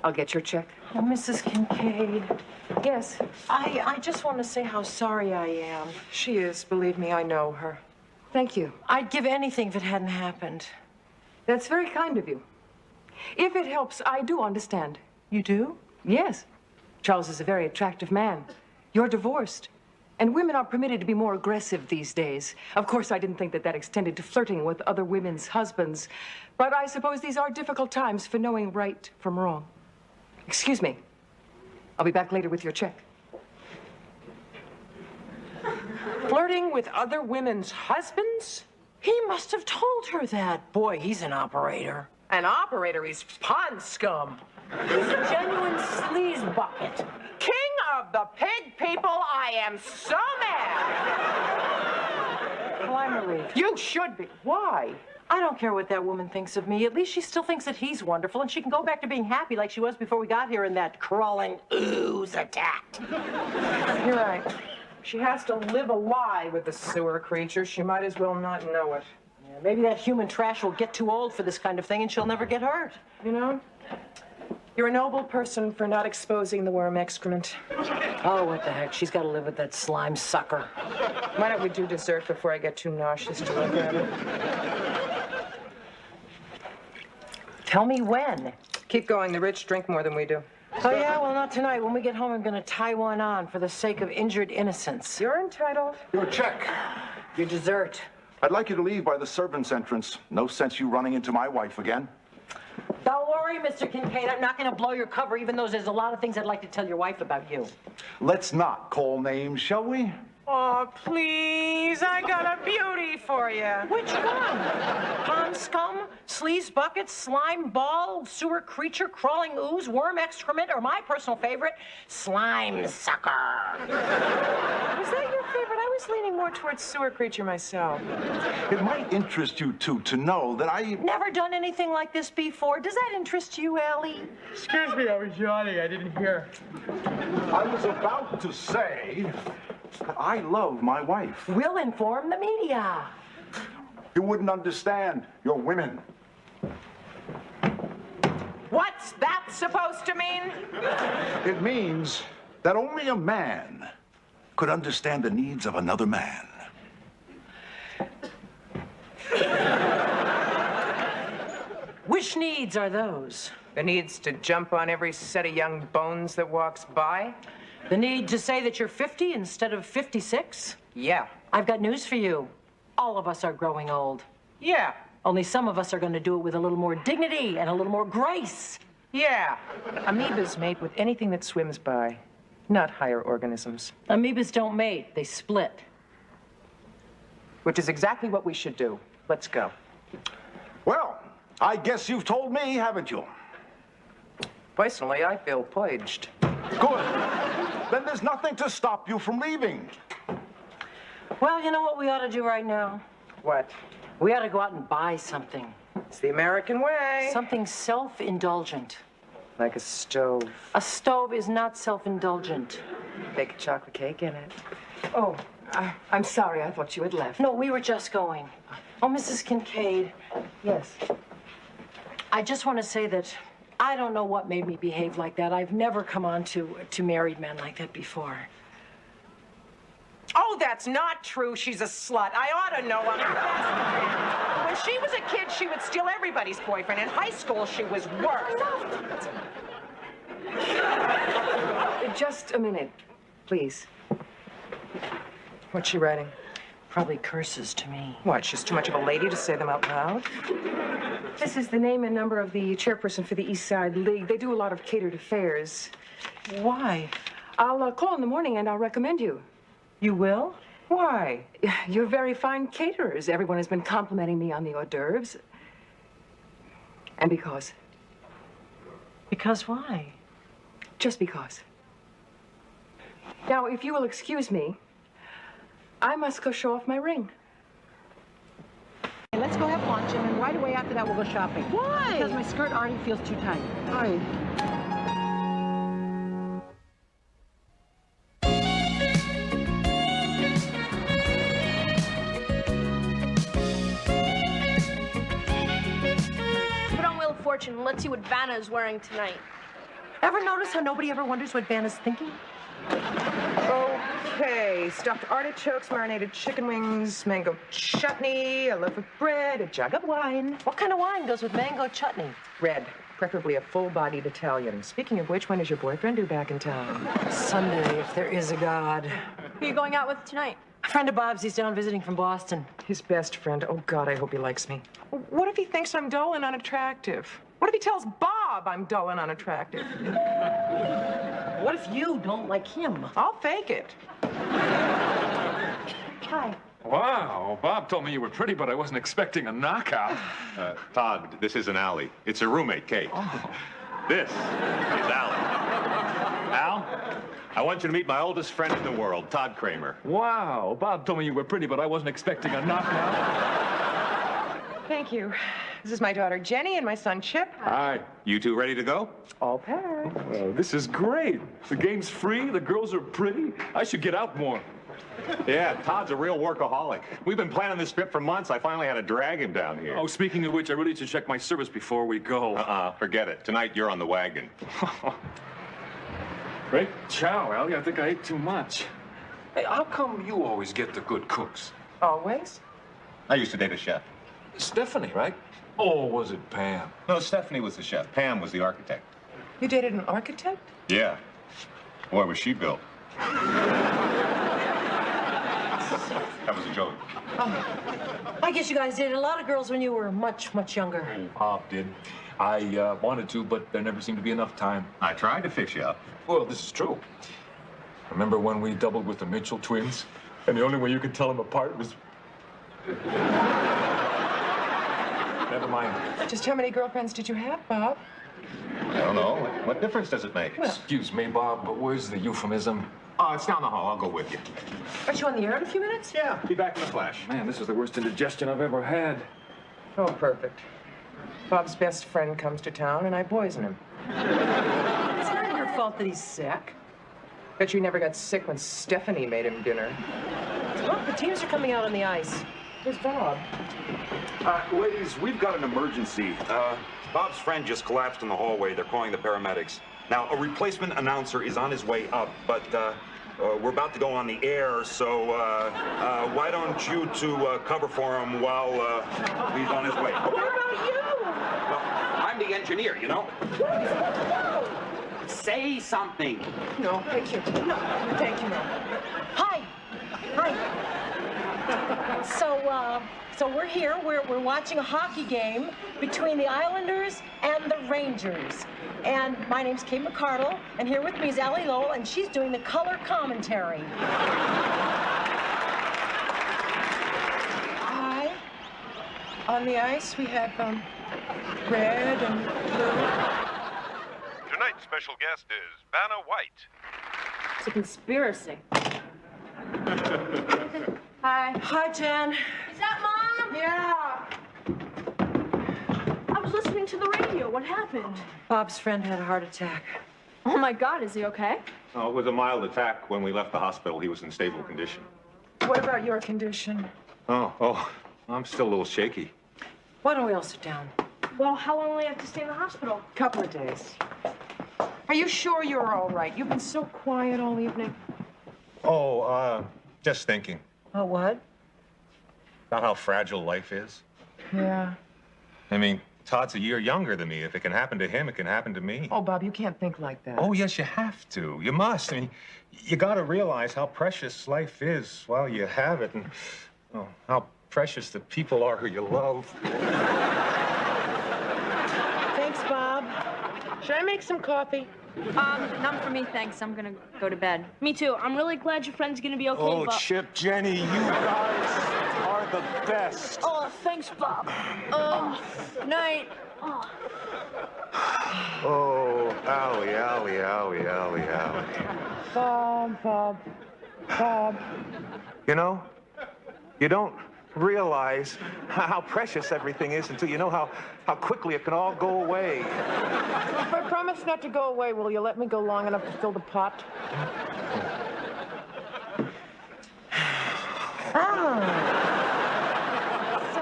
I'll get your check. Oh, Mrs. Kincaid, Yes. I just want to say how sorry I am. She is. Believe me, I know her. Thank you. I'd give anything if it hadn't happened. That's very kind of you. If it helps, I do understand. You do? Yes. Charles is a very attractive man. You're divorced. And women are permitted to be more aggressive these days. Of course, I didn't think that extended to flirting with other women's husbands. But I suppose these are difficult times for knowing right from wrong. Excuse me. I'll be back later with your check. Flirting with other women's husbands? He must have told her that. Boy, he's an operator. An operator, he's pond scum. He's a genuine sleaze bucket. King of the pig people, I am so mad. Well, I'm relieved. You should be. Why? I don't care what that woman thinks of me. At least she still thinks that he's wonderful, and she can go back to being happy like she was before we got here in that crawling ooze attack. You're right. She has to live a lie with the sewer creature. She might as well not know it. Yeah, maybe that human trash will get too old for this kind of thing, and she'll never get hurt. You know, you're a noble person for not exposing the worm excrement. Oh, what the heck? She's got to live with that slime sucker. Why don't we do dessert before I get too nauseous to look at it? Tell me when. Keep going. The rich drink more than we do. Oh, yeah? Well, not tonight. When we get home, I'm going to tie one on for the sake of injured innocence. You're entitled. Your check. Your dessert. I'd like you to leave by the servants' entrance. No sense you running into my wife again. Don't worry, Mr. Kincaid. I'm not going to blow your cover, even though there's a lot of things I'd like to tell your wife about you. Let's not call names, shall we? Oh, please. I got a beauty for you. Which one? Pond scum, sleaze bucket, slime ball, sewer creature, crawling ooze, worm excrement, or my personal favorite, slime sucker. Was that your favorite? I was leaning more towards sewer creature myself. It might interest you, too, to know that I... Never done anything like this before. Does that interest you, Allie? Excuse me, I was yawning. I didn't hear. I was about to say that I love my wife. We'll inform the media. You wouldn't understand. You're women. What's that supposed to mean? It means that only a man could understand the needs of another man. Which needs are those? The needs to jump on every set of young bones that walks by? The need to say that you're 50 instead of 56? Yeah. I've got news for you. All of us are growing old. Yeah. Only some of us are going to do it with a little more dignity and a little more grace. Yeah. Amoebas mate with anything that swims by, not higher organisms. Amoebas don't mate, they split. Which is exactly what we should do. Let's go. Well, I guess you've told me, haven't you? Personally, I feel purged. Good. Then there's nothing to stop you from leaving. Well, you know what we ought to do right now? What? We ought to go out and buy something. It's the American way. Something self-indulgent. Like a stove. A stove is not self-indulgent. Bake a chocolate cake in it. Oh, I'm sorry. I thought you had left. No, we were just going. Oh, Mrs. Kincaid. Yes. I just want to say that I don't know what made me behave like that. I've never come on to married men like that before. Oh, that's not true. She's a slut. I ought to know. When she was a kid, she would steal everybody's boyfriend. In high school, she was worse. Just a minute, please. What's she writing? Probably curses to me. What, she's too much of a lady to say them out loud? This is the name and number of the chairperson for the East Side League. They do a lot of catered affairs. Why? I'll call in the morning and I'll recommend you. You will? Why? You're very fine caterers. Everyone has been complimenting me on the hors d'oeuvres. And because. Because why? Just because. Now, if you will excuse me, I must go show off my ring. Let's go have lunch, and then right away after that, we'll go shopping. Why? Because my skirt already feels too tight. Aye. Put on Wheel of Fortune and let's see what Vanna is wearing tonight. Ever notice how nobody ever wonders what Vanna's thinking? Okay, stuffed artichokes, marinated chicken wings, mango chutney, a loaf of bread, a jug of wine. What kind of wine goes with mango chutney? Red, preferably a full-bodied Italian. Speaking of which, when is your boyfriend due back in town? Sunday, if there is a God. Who are you going out with tonight? A friend of Bob's, he's down visiting from Boston. His best friend. Oh, God, I hope he likes me. What if he thinks I'm dull and unattractive? What if he tells Bob I'm dull and unattractive? What if you don't like him? I'll fake it. Hi. Wow, Bob told me you were pretty, but I wasn't expecting a knockout. Todd, this isn't Allie. It's her roommate, Kate. Oh. This is Allie. Al, I want you to meet my oldest friend in the world, Todd Kramer. Wow, Bob told me you were pretty, but I wasn't expecting a knockout. Thank you. This is my daughter, Jenny, and my son, Chip. Hi. You two ready to go? All packed. Oh, this is great. The game's free, the girls are pretty. I should get out more. Yeah, Todd's a real workaholic. We've been planning this trip for months. I finally had to drag him down here. Oh, speaking of which, I really should check my service before we go. Forget it. Tonight, you're on the wagon. Great chow, Allie. I think I ate too much. Hey, how come you always get the good cooks? Always? I used to date a chef. Stephanie, right? Or was it Pam? No, Stephanie was the chef. Pam was the architect. You dated an architect? Yeah. Boy, was she built. That was a joke. I guess you guys dated a lot of girls when you were much, much younger. Oh, Bob did. I wanted to, but there never seemed to be enough time. I tried to fix you up. Well, this is true. Remember when we doubled with the Mitchell twins? And the only way you could tell them apart was... Never mind. Just how many girlfriends did you have, Bob? I don't know. What difference does it make? Excuse me, Bob, but where's the euphemism? Oh, it's down the hall. I'll go with you. Aren't you on the air in a few minutes? Yeah, be back in the flash. Man, this is the worst indigestion I've ever had. Oh, perfect. Bob's best friend comes to town, and I poison him. It's not your fault that he's sick. Bet you never got sick when Stephanie made him dinner. Look, the teams are coming out on the ice. Where's Bob? Ladies, we've got an emergency. Bob's friend just collapsed in the hallway. They're calling the paramedics. Now, a replacement announcer is on his way up, but we're about to go on the air, so why don't you two cover for him while he's on his way? What about you? Well, I'm the engineer, you know? Say something. No, thank you. No, thank you, no. Hi. Hi. So we're here. We're watching a hockey game between the Islanders and the Rangers. And my name's Kate McCardle, and here with me is Allie Lowell, and she's doing the color commentary. Hi. On the ice, we have red and blue. Tonight's special guest is Vanna White. It's a conspiracy. Hi. Hi, Jen. Is that Mom? Yeah. I was listening to the radio. What happened? Bob's friend had a heart attack. Oh my God, is he okay? Oh, it was a mild attack. When we left the hospital, he was in stable condition. What about your condition? Oh, I'm still a little shaky. Why don't we all sit down? Well, how long will you have to stay in the hospital? Couple of days. Are you sure you're all right? You've been so quiet all evening. Oh, just thinking Oh, what? about how fragile life is. Yeah. I mean, Todd's a year younger than me. If it can happen to him, it can happen to me. Oh, Bob, you can't think like that. Oh, yes, you have to. You must. I mean, you got to realize how precious life is while you have it, and how precious the people are who you love. Thanks, Bob. Should I make some coffee? None for me, thanks. I'm gonna go to bed. Me too. I'm really glad your friend's gonna be okay, Oh, but... Chip, Jenny, you guys are the best. Oh, thanks, Bob. Night. Oh, Allie. Bob. You know, you don't realize how precious everything is until you know how quickly it can all go away. If I promise not to go away, will you let me go long enough to fill the pot?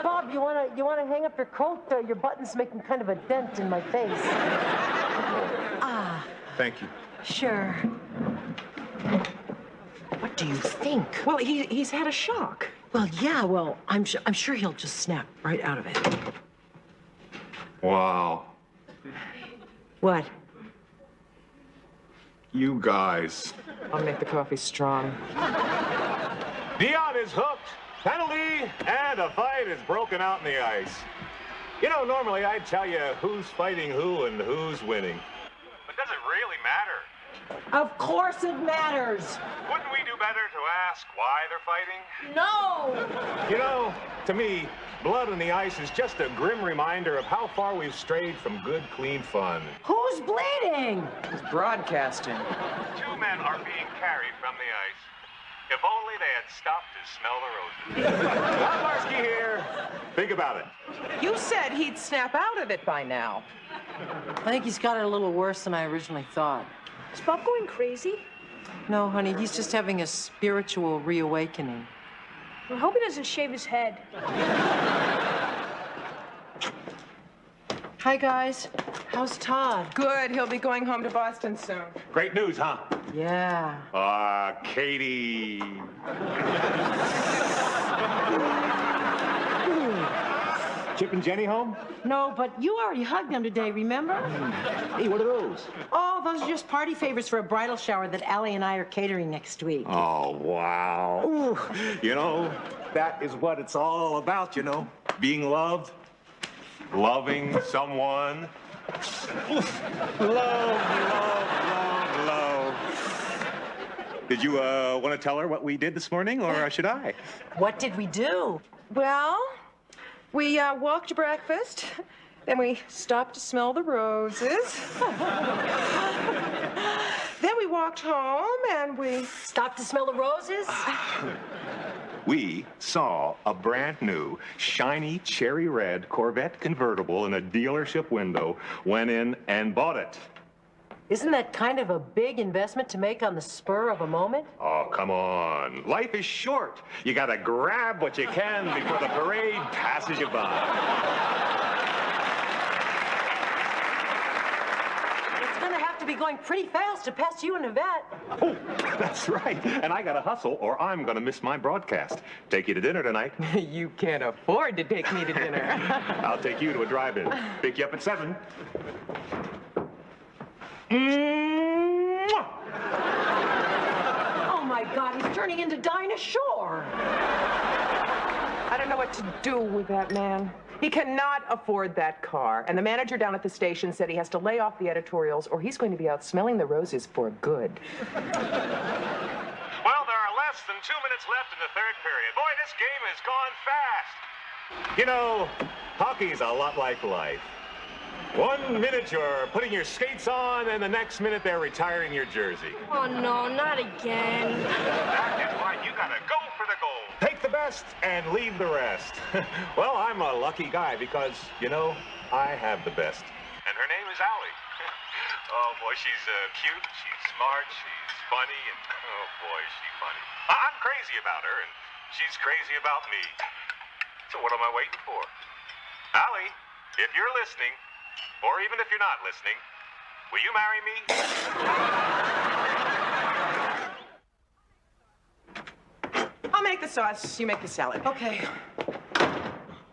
Bob, you wanna hang up your coat? Your button's making kind of a dent in my face. Thank you. Sure. What do you think? Well, he's had a shock. Well, yeah, I'm sure he'll just snap right out of it. Wow. What? You guys. I'll make the coffee strong. Dion is hooked. Penalty, and a fight is broken out in the ice. You know, normally I'd tell you who's fighting who and who's winning. But does it really matter? Of course it matters. Wouldn't we do better to ask why they're fighting? No! You know, to me, blood on the ice is just a grim reminder of how far we've strayed from good, clean fun. Who's bleeding? He's broadcasting. 2 men are being carried from the ice. If only they had stopped to smell the roses. Bob Marski here. Think about it. You said he'd snap out of it by now. I think he's got it a little worse than I originally thought. Is Bob going crazy? No, honey, he's just having a spiritual reawakening. I hope he doesn't shave his head. Hi, guys. How's Todd? Good. He'll be going home to Boston soon. Great news, huh? Yeah. Katie. Chip and Jenny home? No, but you already hugged them today, remember? Hey, what are those? Oh, those are just party favors for a bridal shower that Allie and I are catering next week. Oh, wow. Ooh. You know, that is what it's all about, you know? Being loved, loving someone. Love. Did you want to tell her what we did this morning, or should I? What did we do? Well, we walked to breakfast, then we stopped to smell the roses. Then we walked home and we stopped to smell the roses? We saw a brand new, shiny, cherry red Corvette convertible in a dealership window, went in and bought it. Isn't that kind of a big investment to make on the spur of a moment? Oh, come on. Life is short. You gotta grab what you can before the parade passes you by. It's gonna have to be going pretty fast to pass you and Yvette. Oh, that's right. And I gotta hustle or I'm gonna miss my broadcast. Take you to dinner tonight. You can't afford to take me to dinner. I'll take you to a drive-in. Pick you up at 7. Oh my God, he's turning into Dinah Shore. I don't know what to do with that man. He cannot afford that car. And the manager down at the station said he has to lay off the editorials or he's going to be out smelling the roses for good. Well, there are less than 2 minutes left in the third period. Boy, this game has gone fast. You know, hockey's a lot like life. 1 minute you're putting your skates on, and the next minute they're retiring your jersey. Oh, no, not again. That is why you gotta go for the goal. Take the best and leave the rest. Well, I'm a lucky guy because, you know, I have the best. And her name is Allie. Oh, boy, she's cute, she's smart, she's funny, and oh, boy, is she funny. I'm crazy about her, and she's crazy about me. So what am I waiting for? Allie, if you're listening, or even if you're not listening, will you marry me? I'll make the sauce, you make the salad. Okay.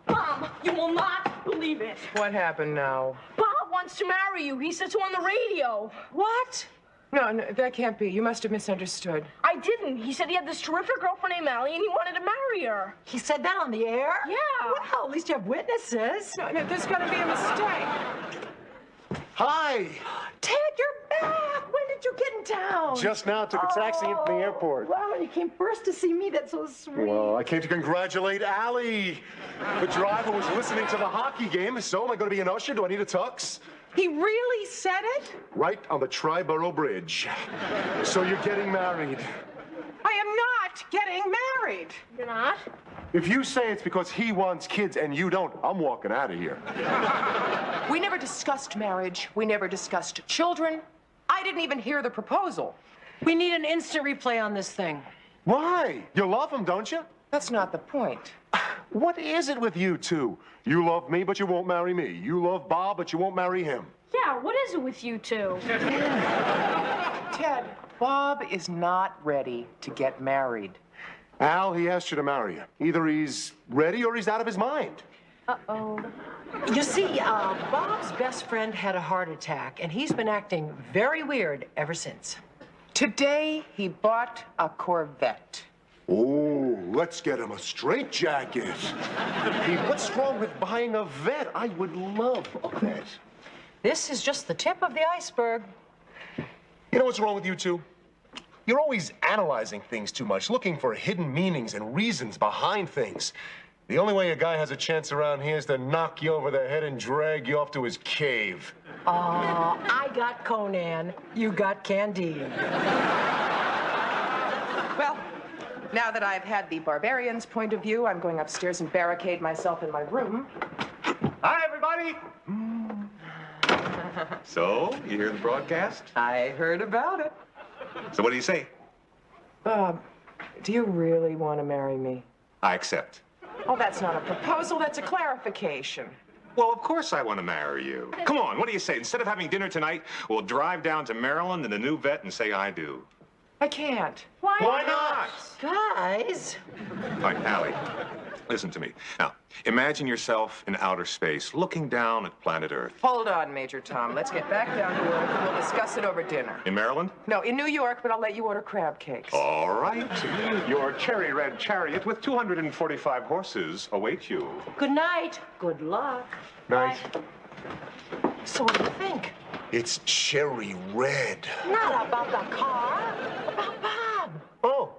Mom, you will not believe it. What happened now? Bob wants to marry you. He said so on the radio. What? No, that can't be. You must have misunderstood. I didn't. He said he had this terrific girlfriend named Allie and he wanted to marry her. He said that on the air? Yeah. Well, at least you have witnesses. No, there's got to be a mistake. Hi. Ted, you're back. When did you get in town? Just now, took a taxi into the airport. Wow, you came first to see me. That's so sweet. Well, I came to congratulate Allie. The driver was listening to the hockey game, so am I going to be an usher? Do I need a tux? He really said it? Right on the Triborough Bridge. So you're getting married. I am not getting married. You're not? If you say it's because he wants kids and you don't, I'm walking out of here. We never discussed marriage. We never discussed children. I didn't even hear the proposal. We need an instant replay on this thing. Why? You love him, don't you? That's not the point. What is it with you two? You love me, but you won't marry me. You love Bob, but you won't marry him. Yeah, what is it with you two? Ted, Bob is not ready to get married. Al, he asked you to marry him. Either he's ready or he's out of his mind. Uh-oh. You see, Bob's best friend had a heart attack, and he's been acting very weird ever since. Today, he bought a Corvette. Oh, let's get him a straitjacket. Hey, what's wrong with buying a vet? I would love a vet. This is just the tip of the iceberg. You know what's wrong with you two? You're always analyzing things too much, looking for hidden meanings and reasons behind things. The only way a guy has a chance around here is to knock you over the head and drag you off to his cave. I got Conan. You got Candide. Well, now that I've had the barbarian's point of view, I'm going upstairs and barricade myself in my room. Hi, everybody. So, you hear the broadcast? I heard about it. So what do you say? Bob, do you really want to marry me? I accept. Oh, that's not a proposal, that's a clarification. Well, of course I want to marry you. Come on, what do you say? Instead of having dinner tonight, we'll drive down to Maryland in the new vet and say I do. I can't. Why not? Guys. All right, Allie, listen to me. Now, imagine yourself in outer space, looking down at planet Earth. Hold on, Major Tom. Let's get back down to earth and we'll discuss it over dinner. In Maryland? No, in New York, but I'll let you order crab cakes. All right. Your cherry red chariot with 245 horses awaits you. Good night. Good luck. Nice. So what do you think? It's cherry red. Not about the car. About Bob. Oh,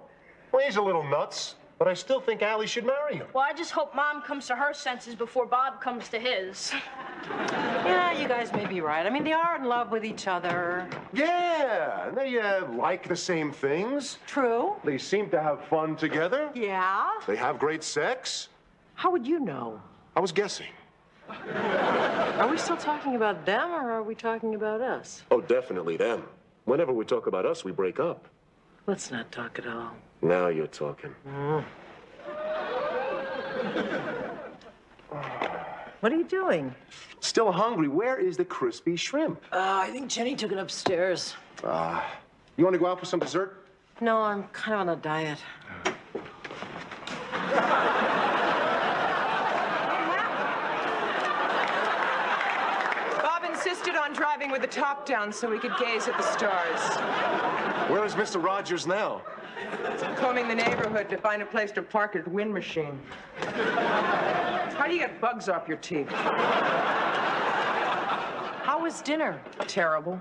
well, he's a little nuts, but I still think Allie should marry him. Well, I just hope Mom comes to her senses before Bob comes to his. Yeah, you guys may be right. I mean, they are in love with each other. Yeah, and they like the same things. True. They seem to have fun together. Yeah? They have great sex. How would you know? I was guessing. Are we still talking about them, or are we talking about us? Oh, definitely them. Whenever we talk about us, we break up. Let's not talk at all. Now you're talking. What are you doing? Still hungry. Where is the crispy shrimp? I think Jenny took it upstairs. You want to go out for some dessert? No, I'm kind of on a diet. Bob insisted on driving with the top down so we could gaze at the stars. Where is Mr. Rogers now? Combing the neighborhood to find a place to park his wind machine. How do you get bugs off your teeth? How was dinner? Terrible.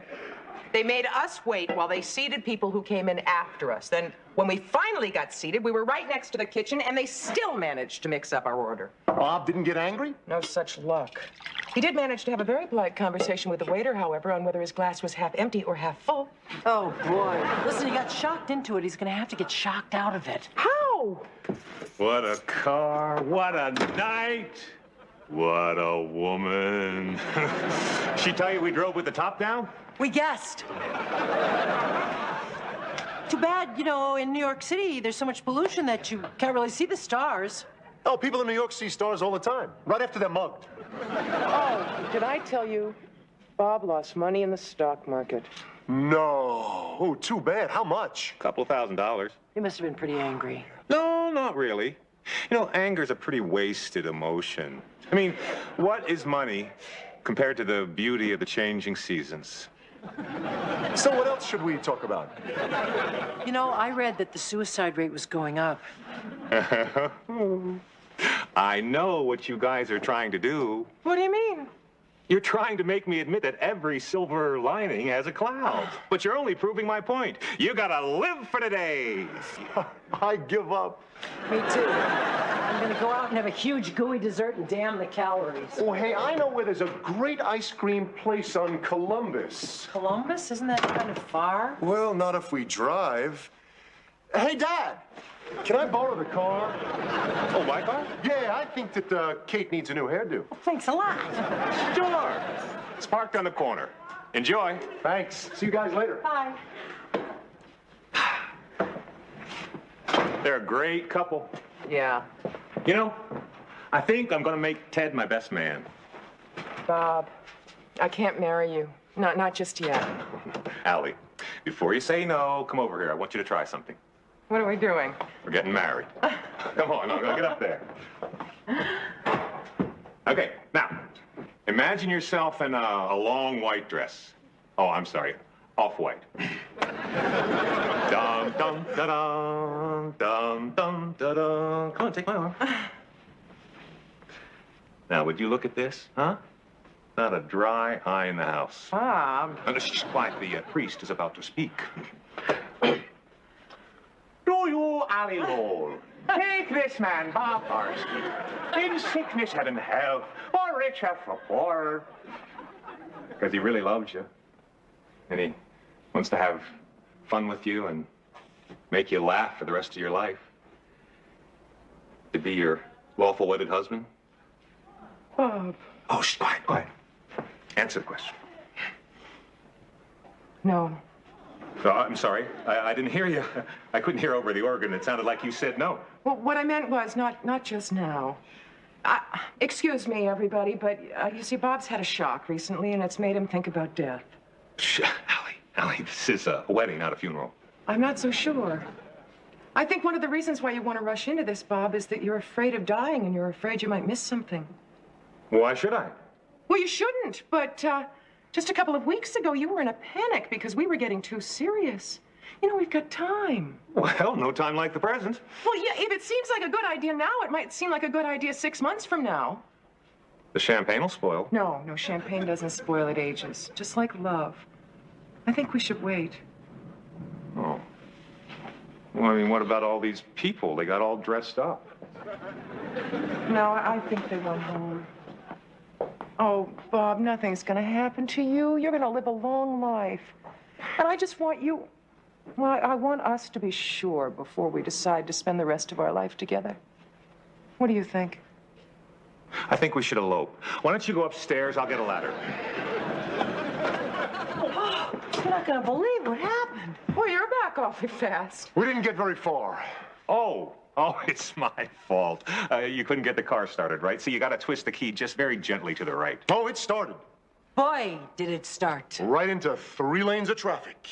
They made us wait while they seated people who came in after us. Then, when we finally got seated, we were right next to the kitchen, and they still managed to mix up our order. Bob didn't get angry? No such luck. He did manage to have a very polite conversation with the waiter, however, on whether his glass was half empty or half full. Oh, boy. Listen, he got shocked into it. He's going to have to get shocked out of it. How? What a car, what a night, what a woman. She tell you we drove with the top down? We guessed. Too bad, you know, in New York City, there's so much pollution that you can't really see the stars. Oh, people in New York see stars all the time, right after they're mugged. Oh, did I tell you Bob lost money in the stock market? No. Oh, too bad. How much? Couple $1,000. He must have been pretty angry. No, not really. You know, anger's a pretty wasted emotion. I mean, what is money compared to the beauty of the changing seasons? So what else should we talk about? You know, I read that the suicide rate was going up. I know what you guys are trying to do. What do you mean? You're trying to make me admit that every silver lining has a cloud. But you're only proving my point. You gotta live for today. I give up. Me too. I'm gonna go out and have a huge gooey dessert and damn the calories. Oh, hey, I know where there's a great ice cream place on Columbus. Columbus? Isn't that kind of far? Well, not if we drive. Hey, Dad, can I borrow the car? Oh, my car? Yeah, I think that Kate needs a new hairdo. Thanks a lot. Sure. It's parked on the corner. Enjoy. Thanks. See you guys later. Bye. They're a great couple. Yeah. You know, I think I'm gonna make Ted my best man. Bob, I can't marry you. Not just yet. Allie, before you say no, come over here. I want you to try something. What are we doing? We're getting married. Come on, now, get up there. Okay, now, imagine yourself in a long white dress. Oh, I'm sorry, off-white. Dum, dum, da-dum, dum, dum, da-dum. Come on, take my arm. Now, would you look at this, huh? Not a dry eye in the house. Bob. Now, just quiet, the priest is about to speak. Do you, Allie Lowell, take this man, Bob Parsky, in sickness and in health, for rich or for poor, because he really loves you, and he wants to have fun with you and make you laugh for the rest of your life, to be your lawful wedded husband? Bob. Oh, shh, quiet, quiet. Answer the question. No. Oh, I'm sorry. I didn't hear you. I couldn't hear over the organ. It sounded like you said no. Well, what I meant was not just now. Excuse me, everybody, but you see, Bob's had a shock recently, and it's made him think about death. Shh, Allie, this is a wedding, not a funeral. I'm not so sure. I think one of the reasons why you want to rush into this, Bob, is that you're afraid of dying, and you're afraid you might miss something. Why should I? Well, you shouldn't, but just a couple of weeks ago, you were in a panic because we were getting too serious. You know, we've got time. Well, no time like the present. Well, yeah, if it seems like a good idea now, it might seem like a good idea 6 months from now. The champagne will spoil. No, champagne doesn't spoil, it ages. Just like love. I think we should wait. Oh. Well, I mean, what about all these people? They got all dressed up. No, I think they went home. Oh, Bob, nothing's gonna happen to you. You're gonna live a long life. And I just want you... Well, I want us to be sure before we decide to spend the rest of our life together. What do you think? I think we should elope. Why don't you go upstairs? I'll get a ladder. Oh, you're not gonna believe what happened. Well, you're back awfully fast. We didn't get very far. Oh, it's my fault. You couldn't get the car started, right? So you got to twist the key just very gently to the right. Oh, it started. Boy, did it start. Right into 3 lanes of traffic.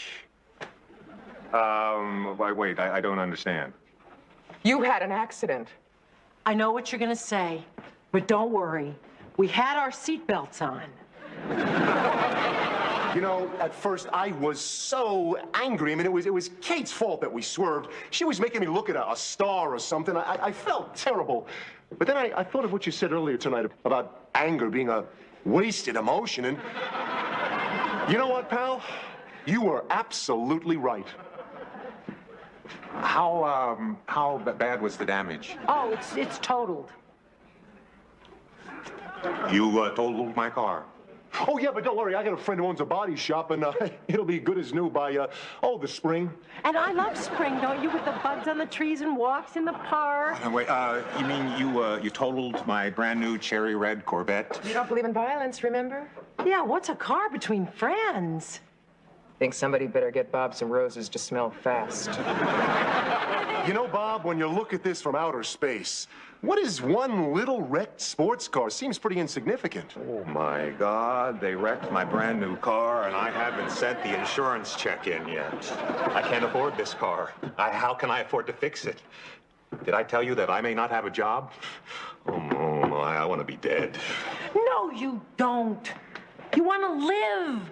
Wait, I don't understand. You had an accident. I know what you're gonna say, but don't worry. We had our seatbelts on. You know, at first I was so angry. I mean, it was Kate's fault that we swerved. She was making me look at a star or something. I felt terrible. But then I thought of what you said earlier tonight about anger being a wasted emotion. And you know what, pal? You were absolutely right. How bad was the damage? Oh, it's totaled. You totaled my car. Oh, yeah, but don't worry. I got a friend who owns a body shop, and it'll be good as new by, the spring. And I love spring, don't you, with the buds on the trees and walks in the park? Wait, you mean you totaled my brand new cherry red Corvette? You don't believe in violence, remember? Yeah, what's a car between friends? Think somebody better get Bob some roses to smell fast. You know, Bob, when you look at this from outer space, what is one little wrecked sports car? Seems pretty insignificant. Oh, my God. They wrecked my brand new car, and I haven't sent the insurance check in yet. I can't afford this car. How can I afford to fix it? Did I tell you that I may not have a job? Oh, my, I want to be dead. No, you don't. You want to live.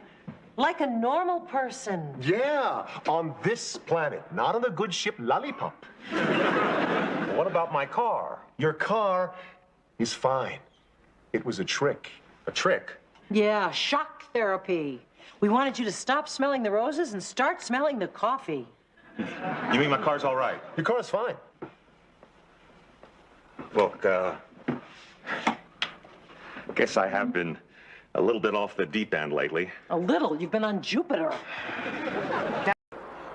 Like a normal person. Yeah, on this planet, not on the good ship Lollipop. What about my car? Your car is fine. It was a trick. A trick? Yeah, shock therapy. We wanted you to stop smelling the roses and start smelling the coffee. You mean my car's all right? Your car's fine. Look, guess I have been a little bit off the deep end lately. A little? You've been on Jupiter.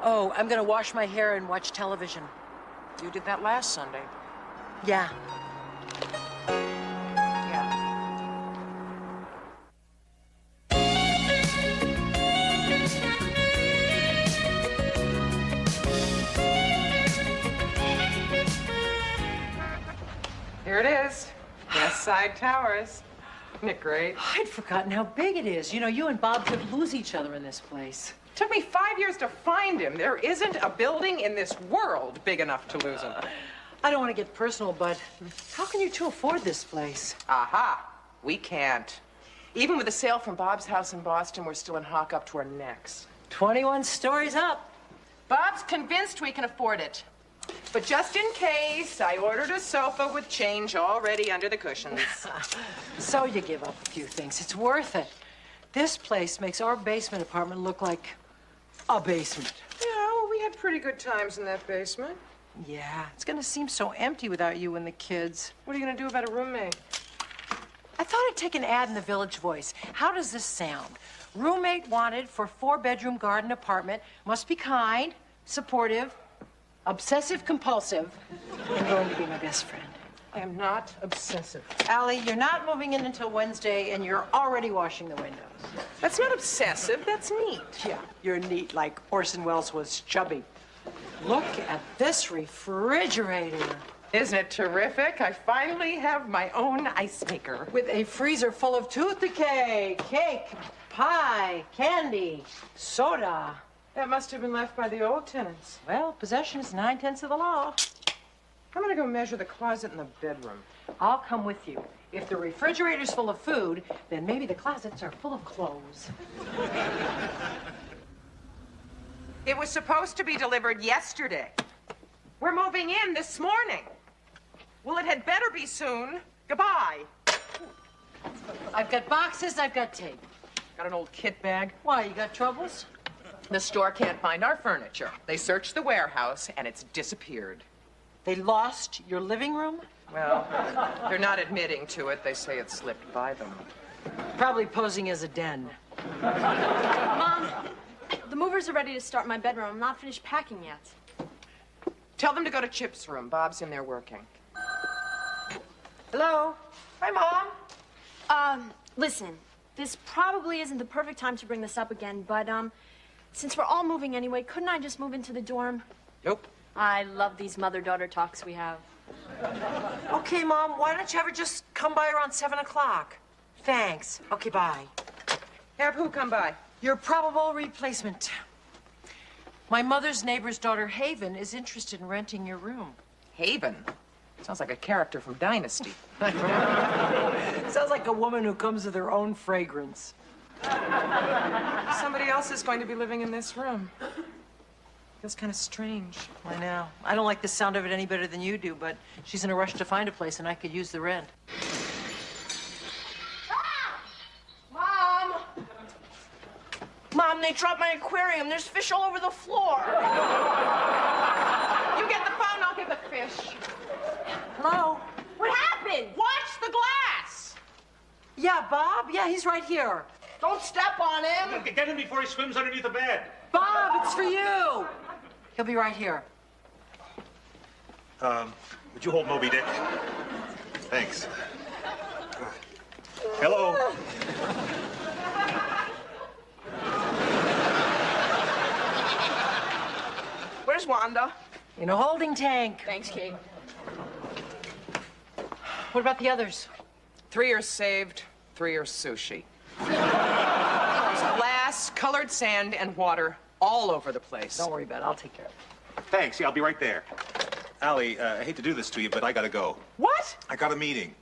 Oh, I'm gonna wash my hair and watch television. You did that last Sunday. Yeah. Here it is. High Towers. Isn't it great? I'd forgotten how big it is. You know, you and Bob could lose each other in this place. Took me 5 years to find him. There isn't a building in this world big enough to lose him. I don't want to get personal, but how can you two afford this place? Aha. We can't. Even with the sale from Bob's house in Boston, we're still in hock up to our necks. 21 stories up. Bob's convinced we can afford it. But just in case, I ordered a sofa with change already under the cushions. So you give up a few things. It's worth it. This place makes our basement apartment look like a basement. Yeah, well, we had pretty good times in that basement. Yeah, it's gonna seem so empty without you and the kids. What are you gonna do about a roommate? I thought I'd take an ad in the Village Voice. How does this sound? Roommate wanted for 4-bedroom garden apartment. Must be kind, supportive, obsessive compulsive, and going to be my best friend. I am not obsessive. Allie, you're not moving in until Wednesday, and you're already washing the windows. That's not obsessive, that's neat. Yeah, you're neat, like Orson Welles was chubby. Look at this refrigerator. Isn't it terrific? I finally have my own ice maker. With a freezer full of tooth decay, cake, pie, candy, soda. That must have been left by the old tenants. Well, possession is 9/10 of the law. I'm gonna go measure the closet in the bedroom. I'll come with you. If the refrigerator's full of food, then maybe the closets are full of clothes. It was supposed to be delivered yesterday. We're moving in this morning. Well, it had better be soon. Goodbye. I've got boxes, I've got tape. Got an old kit bag. Why, you got troubles? The store can't find our furniture. They searched the warehouse, and it's disappeared. They lost your living room? Well, they're not admitting to it. They say it slipped by them. Probably posing as a den. Mom, the movers are ready to start my bedroom. I'm not finished packing yet. Tell them to go to Chip's room. Bob's in there working. Hello? Hi, Mom. Listen, this probably isn't the perfect time to bring this up again, but, since we're all moving anyway, couldn't I just move into the dorm? Nope. I love these mother-daughter talks we have. Okay, Mom, why don't you ever just come by around 7 o'clock? Thanks. Okay, bye. Have who come by? Your probable replacement. My mother's neighbor's daughter, Haven, is interested in renting your room. Haven? Sounds like a character from Dynasty. Sounds like a woman who comes with her own fragrance. Somebody else is going to be living in this room. Feels kind of strange. I know. I don't like the sound of it any better than you do, but she's in a rush to find a place, and I could use the rent. Mom! Mom, they dropped my aquarium. There's fish all over the floor. You get the phone, I'll get the fish. Hello? What happened? Watch the glass! Yeah, Bob? Yeah, he's right here. Don't step on him. Get him before he swims underneath the bed. Bob, it's for you. He'll be right here. Would you hold Moby Dick? Thanks. Hello. Where's Wanda? In a holding tank. Thanks, Kate. What about the others? 3 are saved, 3 are sushi. There's glass, colored sand, and water all over the place. Don't worry about it. I'll take care of it. Thanks. Yeah, I'll be right there. Allie, I hate to do this to you, but I gotta go. What? I got a meeting.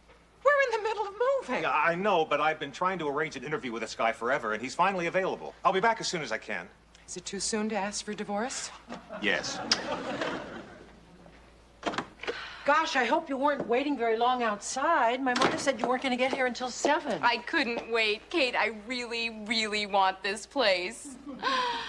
We're in the middle of moving. Yeah, I know, but I've been trying to arrange an interview with this guy forever, and he's finally available. I'll be back as soon as I can. Is it too soon to ask for divorce? Yes. Gosh, I hope you weren't waiting very long outside. My mother said you weren't going to get here until 7. I couldn't wait. Kate, I really, really want this place.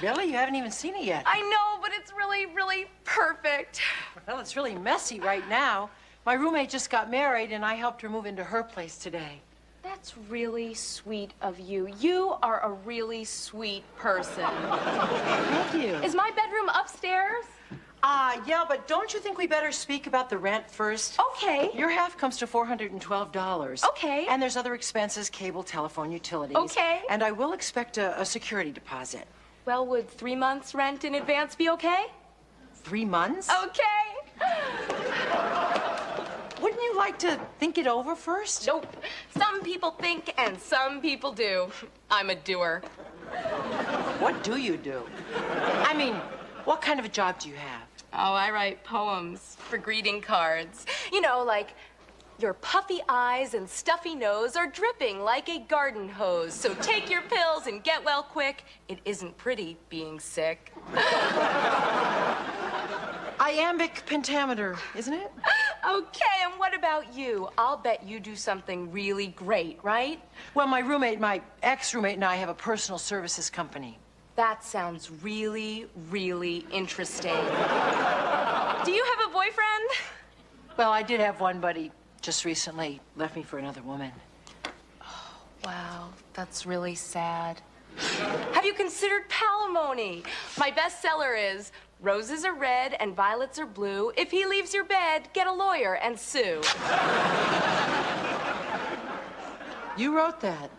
Really? You haven't even seen it yet. I know, but it's really, really perfect. Well, it's really messy right now. My roommate just got married, and I helped her move into her place today. That's really sweet of you. You are a really sweet person. Thank you. Is my bedroom upstairs? Yeah, but don't you think we better speak about the rent first? Okay. Your half comes to $412. Okay. And there's other expenses, cable, telephone, utilities. Okay. And I will expect a security deposit. Well, would 3 months rent in advance be okay? 3 months? Okay. Wouldn't you you like to think it over first? Nope. Some people think and some people do. I'm a doer. What do you do? I mean, what kind of a job do you have? Oh, I write poems for greeting cards. You know, like, your puffy eyes and stuffy nose are dripping like a garden hose. So take your pills and get well quick. It isn't pretty being sick. Iambic pentameter, isn't it? Okay, and what about you? I'll bet you do something really great, right? Well, my ex-roommate and I have a personal services company. That sounds really, really interesting. Do you have a boyfriend? Well, I did have one, but he just recently left me for another woman. Oh, wow, that's really sad. Have you considered palimony? My bestseller is Roses are red and violets are blue. If he leaves your bed, get a lawyer and sue. You wrote that.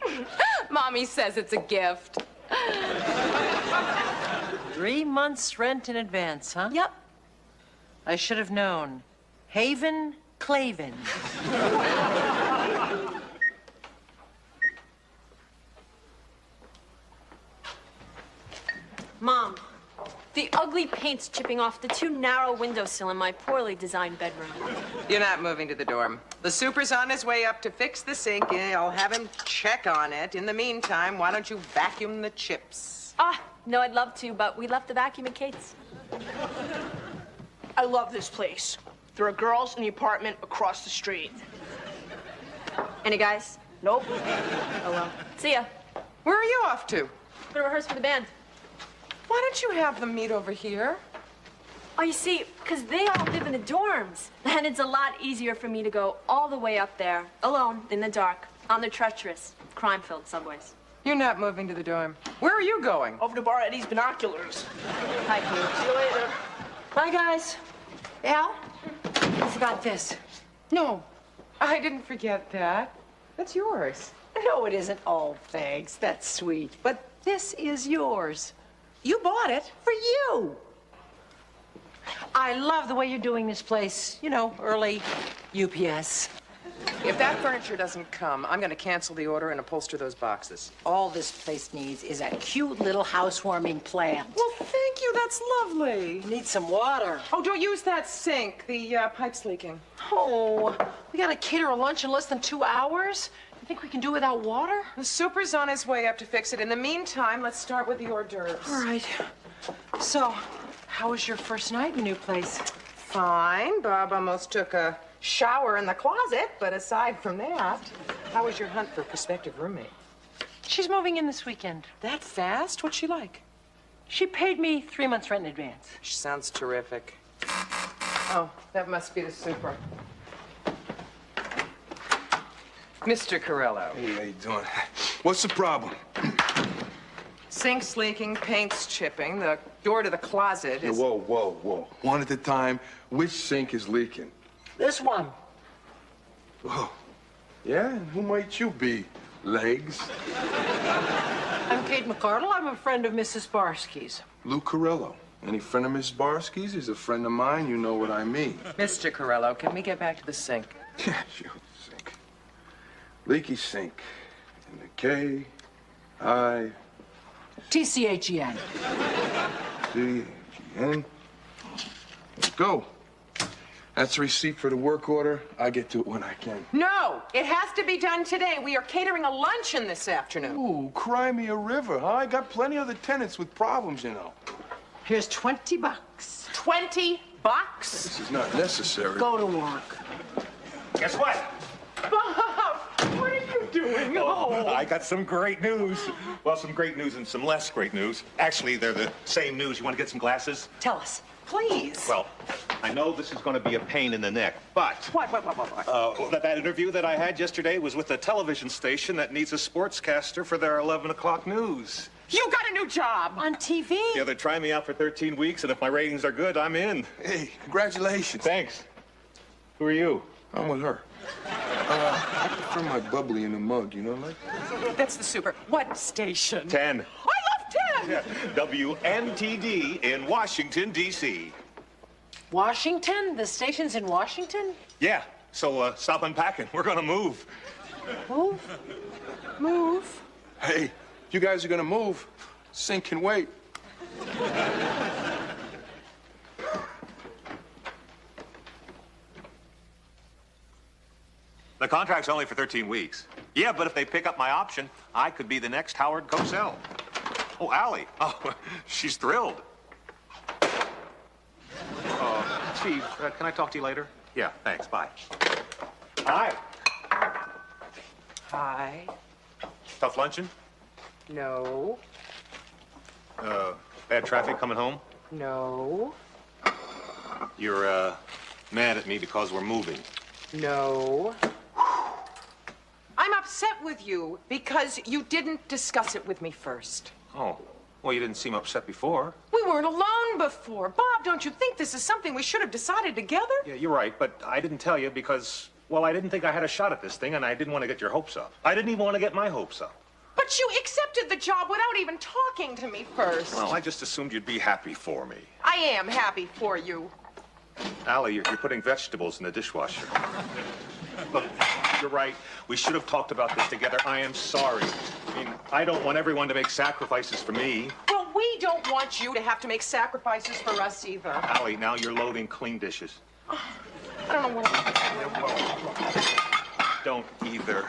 Mommy says it's a gift. 3 months' rent in advance, huh? Yep. I should have known. Haven Clavin. Mom, the ugly paint's chipping off the 2 narrow windowsill in my poorly designed bedroom. You're not moving to the dorm. The super's on his way up to fix the sink. I'll have him check on it. In the meantime, why don't you vacuum the chips? Ah, no, I'd love to, but we left the vacuum at Kate's. I love this place. There are girls in the apartment across the street. Any guys? Nope. Oh, well. See ya. Where are you off to? Gonna rehearse for the band. Why don't you have them meet over here? Oh, you see, because they all live in the dorms. And it's a lot easier for me to go all the way up there, alone, in the dark, on the treacherous, crime-filled subways. You're not moving to the dorm. Where are you going? Over to borrow Eddie's binoculars. Hi, Kate. See you later. Bye, guys. Al, you forgot this. No, I didn't forget that. That's yours. No, it isn't. Oh, thanks. That's sweet. But this is yours. You bought it for you. I love the way you're doing this place. You know, early UPS. If that furniture doesn't come, I'm going to cancel the order and upholster those boxes. All this place needs is a cute little housewarming plant. Well, thank you. That's lovely. Need some water. Oh, don't use that sink. The pipe's leaking. Oh, we got to cater a lunch in less than 2 hours? You think we can do without water? The super's on his way up to fix it. In the meantime, let's start with the hors d'oeuvres. All right. So, how was your first night in the new place? Fine. Bob almost took a shower in the closet, but aside from that, how was your hunt for a prospective roommate? She's moving in this weekend. That fast? What's she like? She paid me 3 months' rent in advance. She sounds terrific. Oh, that must be the super. Mr. Carello. Hey, how you doing? What's the problem? Sink's leaking, paint's chipping, the door to the closet is... Whoa, whoa, whoa. One at a time. Which sink is leaking? This one. Oh, yeah? And who might you be, Legs? I'm Kate McCardle. I'm a friend of Mrs. Barsky's. Lou Carello. Any friend of Miss Barsky's? He's a friend of mine. You know what I mean. Mr. Carello, can we get back to the sink? Yeah, sure. Sink. Leaky sink. In the K, I... TCHEN. C-H-E-N. Let's go. That's a receipt for the work order. I get to it when I can. No, it has to be done today. We are catering a luncheon this afternoon. Ooh, cry me a river, huh? I got plenty of the tenants with problems, you know. Here's $20. $20? This is not necessary. Go to work. Guess what? Bob, what are you doing? Oh, I got some great news. Well, some great news and some less great news. Actually, they're the same news. You want to get some glasses? Tell us. Please. Well, I know this is going to be a pain in the neck, but... What? That interview that I had yesterday was with a television station that needs a sportscaster for their 11 o'clock news. You got a new job. On TV? Yeah, they're trying me out for 13 weeks, and if my ratings are good, I'm in. Hey, congratulations. Thanks. Who are you? I'm with her. I prefer my bubbly in the mug, you know, like? That's the super. What station? 10. I love 10. Yeah. WNTD in Washington, D.C. Washington? The station's in Washington? Yeah. So stop unpacking. We're gonna move. Move? Move? Hey, if you guys are gonna move, Sink can wait. The contract's only for 13 weeks. Yeah, but if they pick up my option, I could be the next Howard Cosell. Oh, Allie. Oh, she's thrilled. Chief, can I talk to you later? Yeah, thanks. Bye. Hi. Hi. Tough luncheon? No. Bad traffic coming home? No. You're, mad at me because we're moving. No. I'm upset with you because you didn't discuss it with me first. Oh, well, you didn't seem upset before. We weren't alone before. Bob, don't you think this is something we should have decided together? Yeah, you're right, but I didn't tell you because, well, I didn't think I had a shot at this thing, and I didn't want to get your hopes up. I didn't even want to get my hopes up. But you accepted the job without even talking to me first. Well, I just assumed you'd be happy for me. I am happy for you. Allie, you're putting vegetables in the dishwasher. Look, you're right. We should have talked about this together. I am sorry. I mean, I don't want everyone to make sacrifices for me. Well, we don't want you to have to make sacrifices for us either. Allie, now you're loading clean dishes. I don't know what Don't either.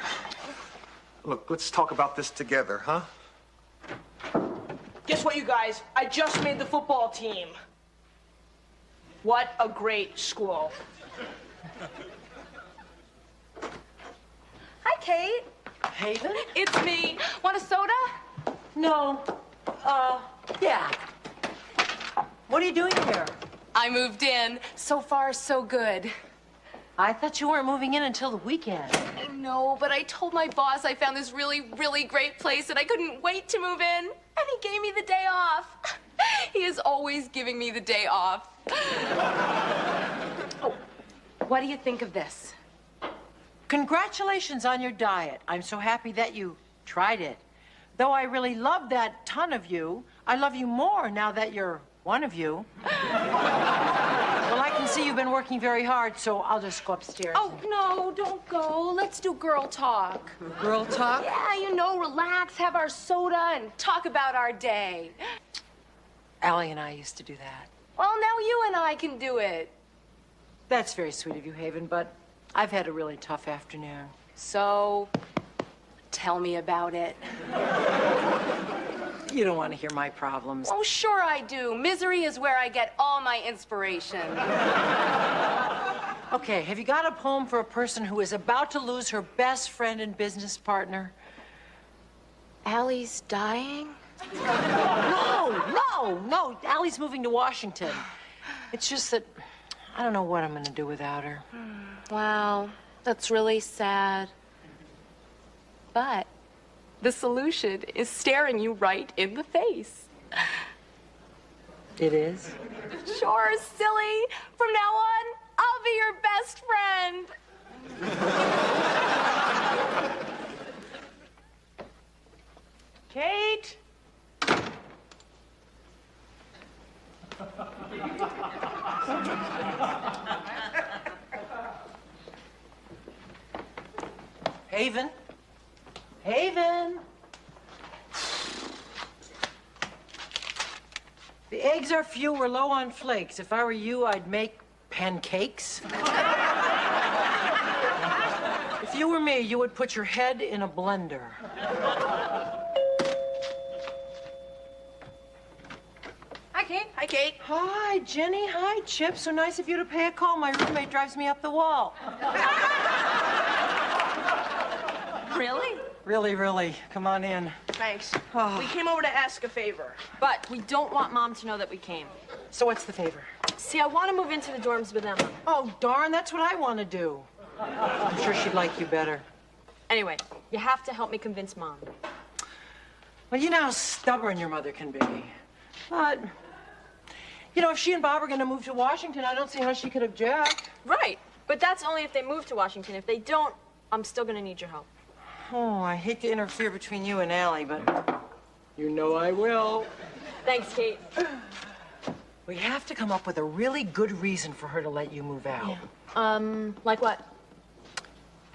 Look, let's talk about this together, huh? Guess what, you guys? I just made the football team. What a great school. Hi, Kate. Haven? It's me. Want a soda? No. Yeah. What are you doing here? I moved in. So far, so good. I thought you weren't moving in until the weekend. I know, but I told my boss I found this really, really great place and I couldn't wait to move in. And he gave me the day off. He is always giving me the day off. Oh, what do you think of this? Congratulations on your diet. I'm so happy that you tried it. Though I really love that ton of you, I love you more now that you're one of you. Well, I can see you've been working very hard, so I'll just go upstairs. Oh, no, don't go. Let's do girl talk. Girl talk? Yeah, you know, relax, have our soda, and talk about our day. Allie and I used to do that. Well, now you and I can do it. That's very sweet of you, Haven, but I've had a really tough afternoon. So, tell me about it. You don't want to hear my problems. Oh, sure I do. Misery is where I get all my inspiration. Okay, have you got a poem for a person who is about to lose her best friend and business partner? Allie's dying? No. Allie's moving to Washington. It's just that I don't know what I'm going to do without her. Wow, that's really sad. But the solution is staring you right in the face. It is? Sure, silly. From now on, I'll be your best friend. Kate? Haven? Haven? The eggs are few. We're low on flakes. If I were you, I'd make pancakes. If you were me, you would put your head in a blender. Hi, Kate. Hi, Kate. Hi, Jenny. Hi, Chip. So nice of you to pay a call. My roommate drives me up the wall. Really? Really. Come on in. Thanks. Oh. We came over to ask a favor. But we don't want Mom to know that we came. So what's the favor? See, I want to move into the dorms with Emma. Oh, darn, that's what I want to do. I'm sure she'd like you better. Anyway, you have to help me convince Mom. Well, you know how stubborn your mother can be. But, you know, if she and Bob are going to move to Washington, I don't see how she could object. Right. But that's only if they move to Washington. If they don't, I'm still going to need your help. Oh, I hate to interfere between you and Allie, but you know I will. Thanks, Kate. We have to come up with a really good reason for her to let you move out. Yeah. Like what?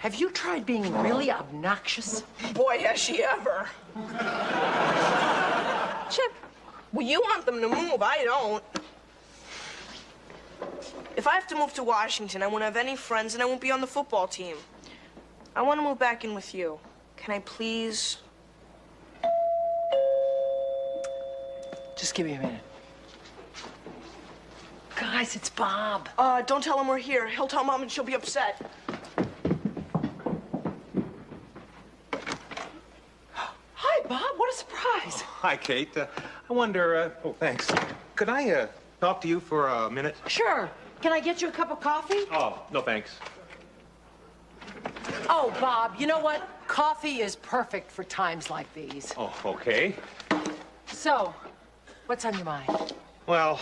have you tried being really obnoxious? Boy, has she ever. Chip, well, you want them to move. I don't. If I have to move to Washington, I won't have any friends and I won't be on the football team. I want to move back in with you. Can I please? Just give me a minute. Guys, it's Bob. Don't tell him we're here. He'll tell Mom and she'll be upset. Hi, Bob. What a surprise. Hi, Kate. I wonder, oh, thanks. Could I talk to you for a minute? Sure. Can I get you a cup of coffee? Oh, no thanks. Oh, Bob, you know what? Coffee is perfect for times like these. Oh, okay. So, what's on your mind? Well,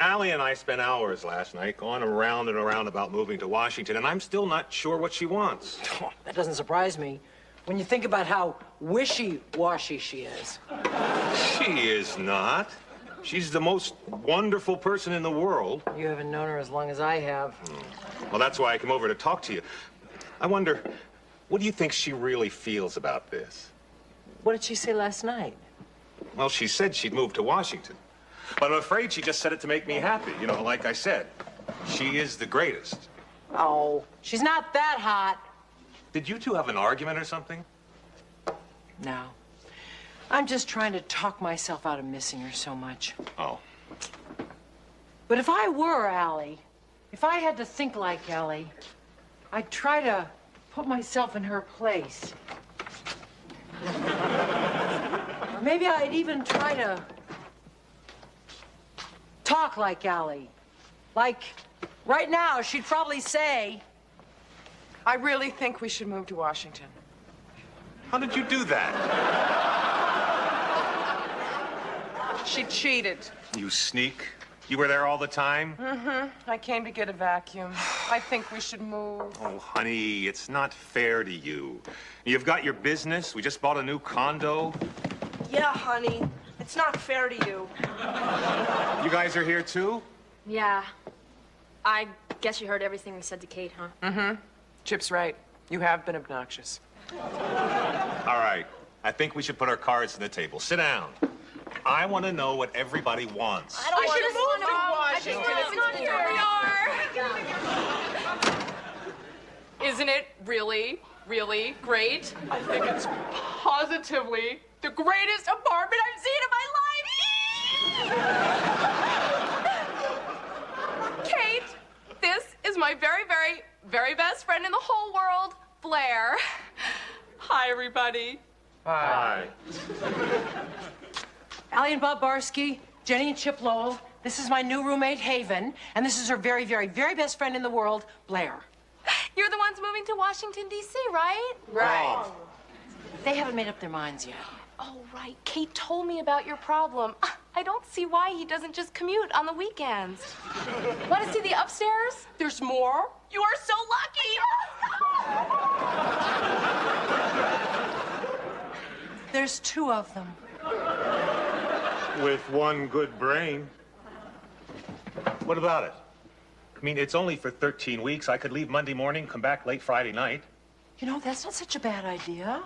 Allie and I spent hours last night going around and around about moving to Washington, and I'm still not sure what she wants. Oh, that doesn't surprise me when you think about how wishy-washy she is. She is not. She's the most wonderful person in the world. You haven't known her as long as I have. Well, that's why I came over to talk to you. I wonder, what do you think she really feels about this? What did she say last night? Well, she said she'd move to Washington. But I'm afraid she just said it to make me happy. You know, like I said, she is the greatest. Oh, she's not that hot. Did you two have an argument or something? No. I'm just trying to talk myself out of missing her so much. Oh. But if I were Allie, if I had to think like Allie, I'd try to put myself in her place. Or maybe I'd even try to talk like Allie. Like, right now, she'd probably say, I really think we should move to Washington. How did you do that? She cheated. You sneak. You were there all the time? Mm-hmm. I came to get a vacuum. I think we should move. Oh, honey, it's not fair to you. You've got your business. We just bought a new condo. Yeah, honey. It's not fair to you. You guys are here, too? Yeah. I guess you heard everything we said to Kate, huh? Mm-hmm. Chip's right. You have been obnoxious. All right. I think we should put our cards on the table. Sit down. I want to know what everybody wants. I should move to Washington. Isn't it really, really great? I think it's positively the greatest apartment I've seen in my life. Kate, this is my very, very, very best friend in the whole world, Blair. Hi, everybody. Hi. Allie and Bob Barsky, Jenny and Chip Lowell. This is my new roommate, Haven. And this is her very, very, very best friend in the world, Blair. You're the ones moving to Washington, D.C., right? Right. They haven't made up their minds yet. Oh, right. Kate told me about your problem. I don't see why he doesn't just commute on the weekends. Want to see the upstairs? There's more? You are so lucky. There's two of them. With one good brain. What about it? I mean, it's only for 13 weeks. I could leave Monday morning, come back late Friday night. You know, that's not such a bad idea.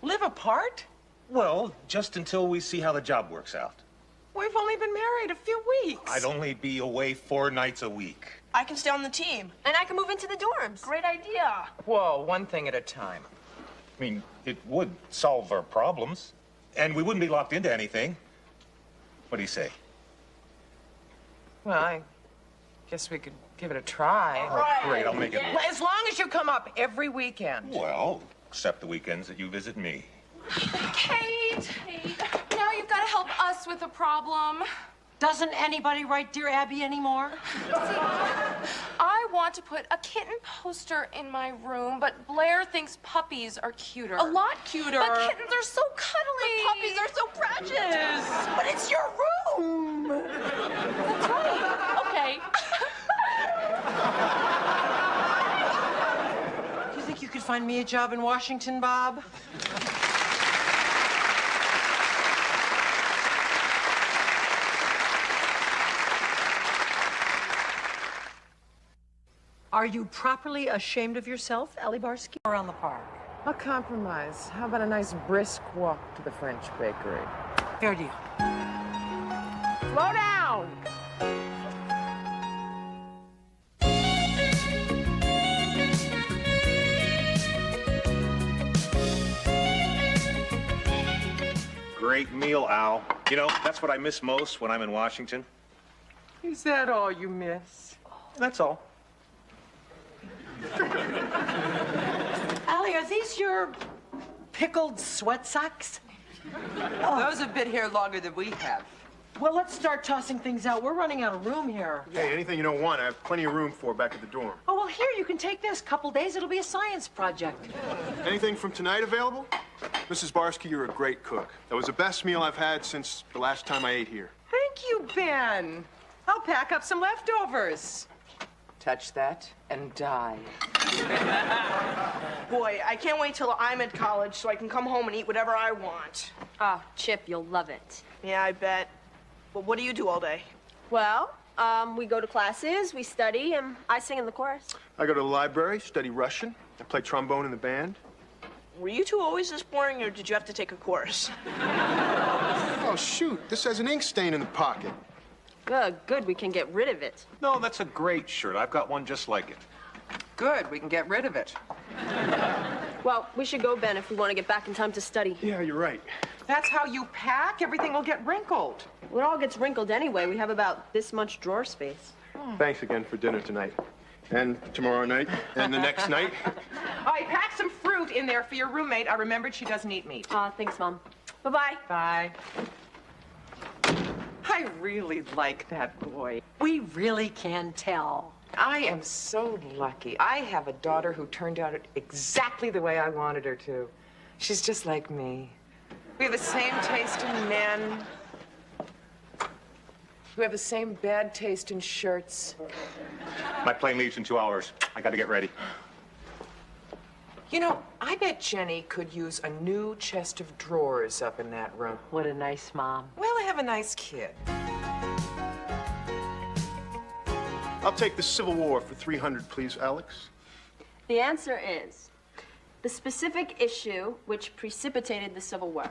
Live apart? Well, just until we see how the job works out. We've only been married a few weeks. I'd only be away 4 nights a week. I can stay on the team. And I can move into the dorms. Great idea. Whoa, one thing at a time. I mean, it would solve our problems. And we wouldn't be locked into anything. What do you say? Well, I guess we could give it a try. Oh, great, I'll make it work. As long as you come up every weekend. Well, except the weekends that you visit me. Kate, now you've got to help us with a problem. Doesn't anybody write Dear Abby anymore? See, I want to put a kitten poster in my room, but Blair thinks puppies are cuter. A lot cuter. But kittens are so cuddly. But puppies are so precious. But it's your room. That's right. Okay. Do you think you could find me a job in Washington, Bob? Are you properly ashamed of yourself, Allie Barsky? Around the park. A compromise. How about a nice brisk walk to the French bakery? Fair deal. Slow down! Great meal, Al. You know, that's what I miss most when I'm in Washington. Is that all you miss? That's all. Allie, are these your pickled sweat socks? Those have been here longer than we have. Well, let's start tossing things out. We're running out of room here. Hey, anything you don't want, I have plenty of room for back at the dorm. Oh, well, here, you can take this. Couple days, it'll be a science project. Anything from tonight available? Mrs. Barsky, you're a great cook. That was the best meal I've had since the last time I ate here. Thank you, Ben. I'll pack up some leftovers. Touch that and die. Boy, I can't wait till I'm at college so I can come home and eat whatever I want. Oh, Chip, you'll love it. Yeah, I bet. But what do you do all day? Well, we go to classes, we study, and I sing in the chorus. I go to the library, study Russian. I play trombone in the band. Were you two always this boring, or did you have to take a course? Oh, shoot. This has an ink stain in the pocket. Good, we can get rid of it. No, that's a great shirt. I've got one just like it. Good, we can get rid of it. Well, we should go, Ben, if we want to get back in time to study. Yeah, you're right. That's how you pack? Everything will get wrinkled. Well, it all gets wrinkled anyway. We have about this much drawer space. Thanks again for dinner tonight. And tomorrow night, and the next night. I packed some fruit in there for your roommate. I remembered she doesn't eat meat. Thanks, Mom. Bye-bye. Bye. I really like that boy. We really can tell. I am so lucky. I have a daughter who turned out exactly the way I wanted her to. She's just like me. We have the same taste in men. We have the same bad taste in shirts. My plane leaves in 2 hours. I got to get ready. You know, I bet Jenny could use a new chest of drawers up in that room. What a nice mom. Well, I have a nice kid. I'll take the Civil War for 300, please, Alex. The answer is the specific issue which precipitated the Civil War.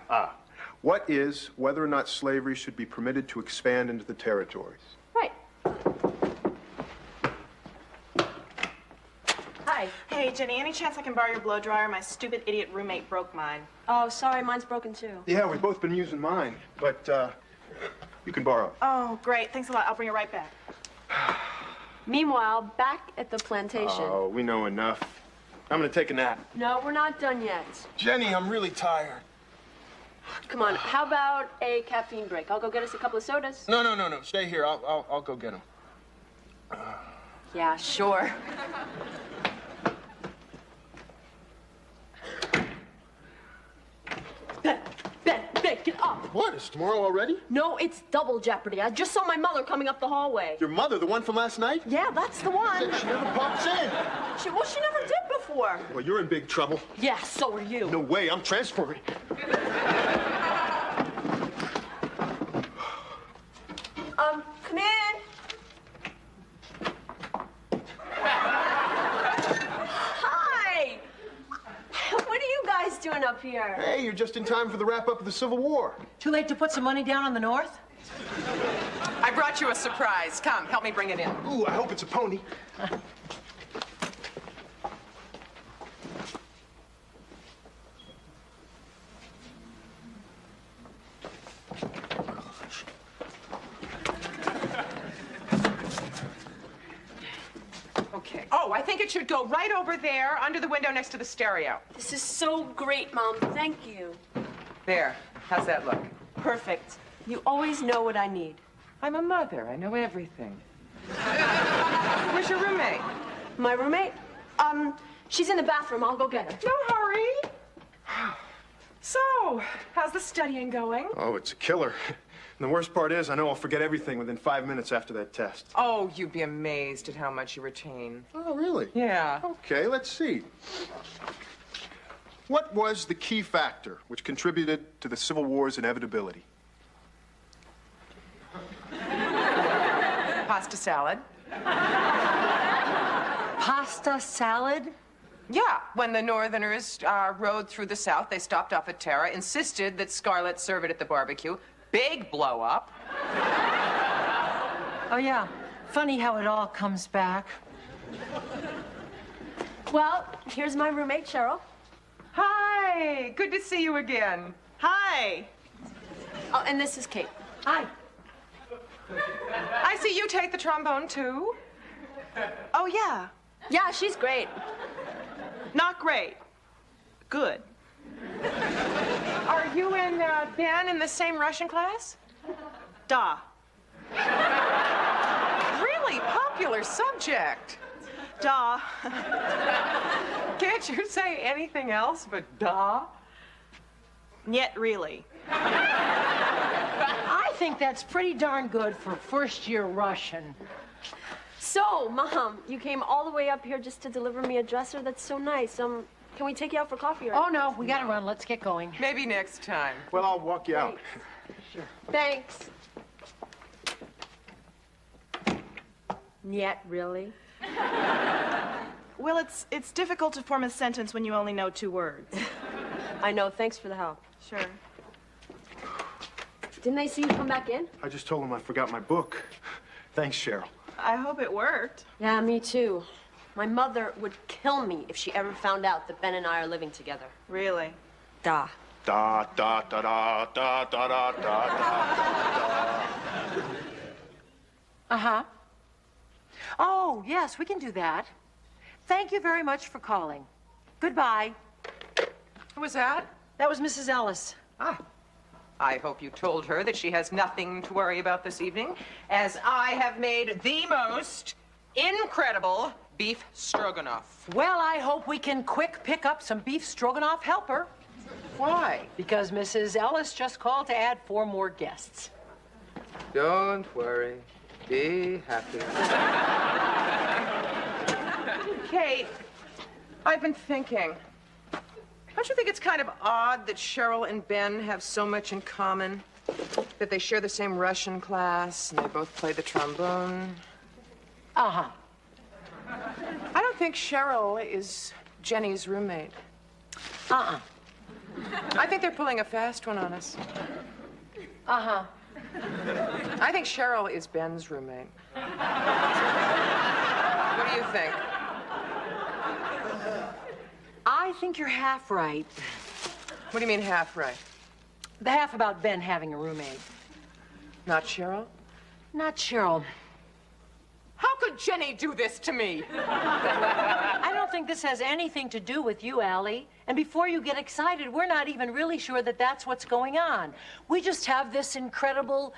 What is whether or not slavery should be permitted to expand into the territories? Right. Hi. Hey, Jenny, any chance I can borrow your blow dryer? My stupid idiot roommate broke mine. Oh, sorry, mine's broken too. Yeah, we've both been using mine, but you can borrow. Oh, great. Thanks a lot. I'll bring it right back. Meanwhile, back at the plantation. Oh, we know enough. I'm gonna take a nap. No, we're not done yet. Jenny, I'm really tired. Come on, how about a caffeine break? I'll go get us a couple of sodas. No. Stay here. I'll go get them. Yeah, sure. Ben, get up. What? It's tomorrow already? No, it's double jeopardy. I just saw my mother coming up the hallway. Your mother, the one from last night? Yeah, that's the one. She never pops in. She never did before. Well, you're in big trouble. Yeah, so are you. No way. I'm transferring. Come in. Hi. What are you guys doing up here? Hey, you're just in time for the wrap-up of the Civil War. Too late to put some money down on the North? I brought you a surprise. Come, help me bring it in. Ooh, I hope it's a pony. Okay. Oh, I think it should go right over there, under the window next to the stereo. This is so great, Mom. Thank you. There. How's that look? Perfect. You always know what I need. I'm a mother. I know everything. Where's your roommate? My roommate? She's in the bathroom. I'll go get her. No hurry. So, how's the studying going? Oh, it's a killer. And the worst part is, I know I'll forget everything within 5 minutes after that test. Oh, you'd be amazed at how much you retain. Oh, really? Yeah. Okay, let's see. What was the key factor which contributed to the Civil War's inevitability? Pasta salad. Pasta salad? Yeah, when the Northerners rode through the South, they stopped off at Terra, insisted that Scarlett serve it at the barbecue. Big blow up. Oh, yeah. Funny how it all comes back. Well, here's my roommate, Cheryl. Hi, good to see you again. Hi. Oh, and this is Kate. Hi. I see you take the trombone, too. Oh, yeah. Yeah, she's great. Not great. Good. Are you and Ben in the same Russian class? Da. Really popular subject. Da. Can't you say anything else but da? Yet really. I think that's pretty darn good for first-year Russian. So, Mom, you came all the way up here just to deliver me a dresser? That's so nice. Can we take you out for coffee? Or... Oh, no, we gotta run. Let's get going. Maybe next time. Well, I'll walk you out. Sure. Thanks. Yet really? Well, it's difficult to form a sentence when you only know 2 words. I know. Thanks for the help. Sure. Didn't I see you come back in? I just told him I forgot my book. Thanks, Cheryl. I hope it worked. Yeah, me too. My mother would kill me if she ever found out that Ben and I are living together. Really? Da. Da, da, da, da, da, da, da, da, da. Uh-huh. Oh, yes, we can do that. Thank you very much for calling. Goodbye. Who was that? That was Mrs. Ellis. Ah. I hope you told her that she has nothing to worry about this evening, as I have made the most incredible beef stroganoff. Well, I hope we can quick pick up some beef stroganoff helper. Why? Because Mrs. Ellis just called to add 4 more guests. Don't worry. Be happy. Kate, I've been thinking. Don't you think it's kind of odd that Cheryl and Ben have so much in common? That they share the same Russian class and they both play the trombone? Uh-huh. I don't think Cheryl is Jenny's roommate. Uh-uh. I think they're pulling a fast one on us. Uh-huh. I think Cheryl is Ben's roommate. What do you think? I think you're half right. What do you mean half right? The half about Ben having a roommate. Not Cheryl? Not Cheryl. How could Jenny do this to me? I don't think this has anything to do with you, Allie. And before you get excited, we're not even really sure that that's what's going on. We just have this incredible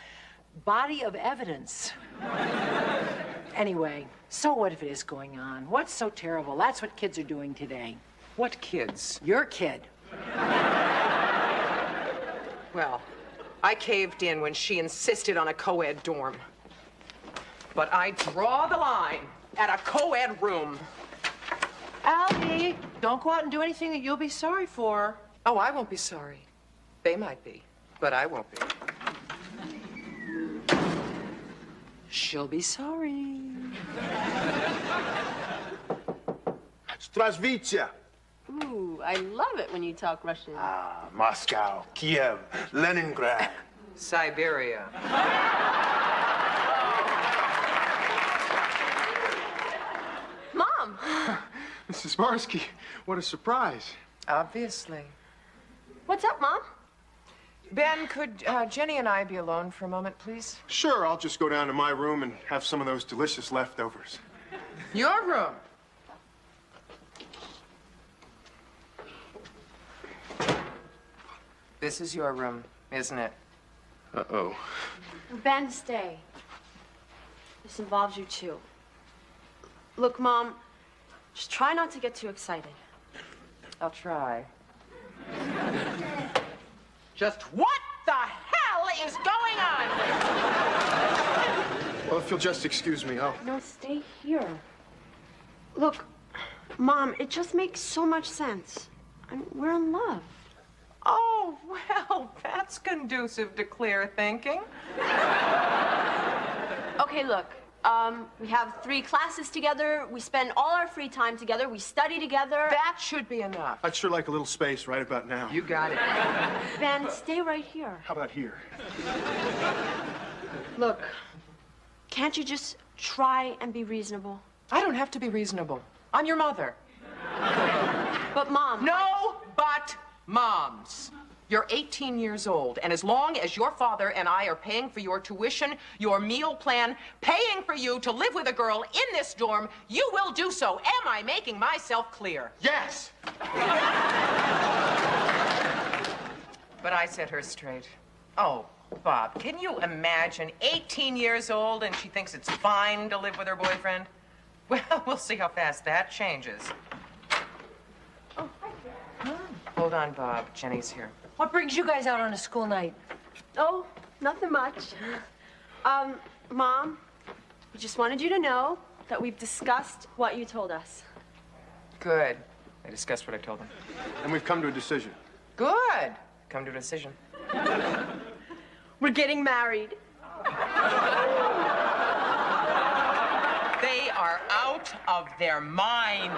body of evidence. Anyway, so what if it is going on? What's so terrible? That's what kids are doing today. What kids? Your kid. Well, I caved in when she insisted on a co-ed dorm. But I draw the line at a co-ed room. Allie, don't go out and do anything that you'll be sorry for. Oh, I won't be sorry. They might be, but I won't be. She'll be sorry. Здравствуйте. Ooh, I love it when you talk Russian. Ah, Moscow, Kiev, Leningrad. Siberia. Mom! Mrs. Barsky, what a surprise. Obviously. What's up, Mom? Ben, could Jenny and I be alone for a moment, please? Sure, I'll just go down to my room and have some of those delicious leftovers. Your room. This is your room, isn't it? Uh-oh. Ben, stay. This involves you, too. Look, Mom, just try not to get too excited. I'll try. Just what the hell is going on? Well, if you'll just excuse me, No, stay here. Look, Mom, it just makes so much sense. We're in love. Oh, well, that's conducive to clear thinking. Okay, look, We have 3 classes together. We spend all our free time together. We study together. That should be enough. I'd sure like a little space right about now. You got it. Ben, stay right here. How about here? Look, can't you just try and be reasonable? I don't have to be reasonable. I'm your mother. But, Mom... No, but moms. You're 18 years old, and as long as your father and I are paying for your tuition, your meal plan, paying for you to live with a girl in this dorm, you will do so. Am I making myself clear? Yes! But I set her straight. Oh, Bob, can you imagine 18 years old and she thinks it's fine to live with her boyfriend? Well, we'll see how fast that changes. Hold on, Bob. Jenny's here. What brings you guys out on a school night? Oh, nothing much. Mom, we just wanted you to know that we've discussed what you told us. Good. I discussed what I told them. And we've come to a decision. Good. Come to a decision. We're getting married. They are out of their minds.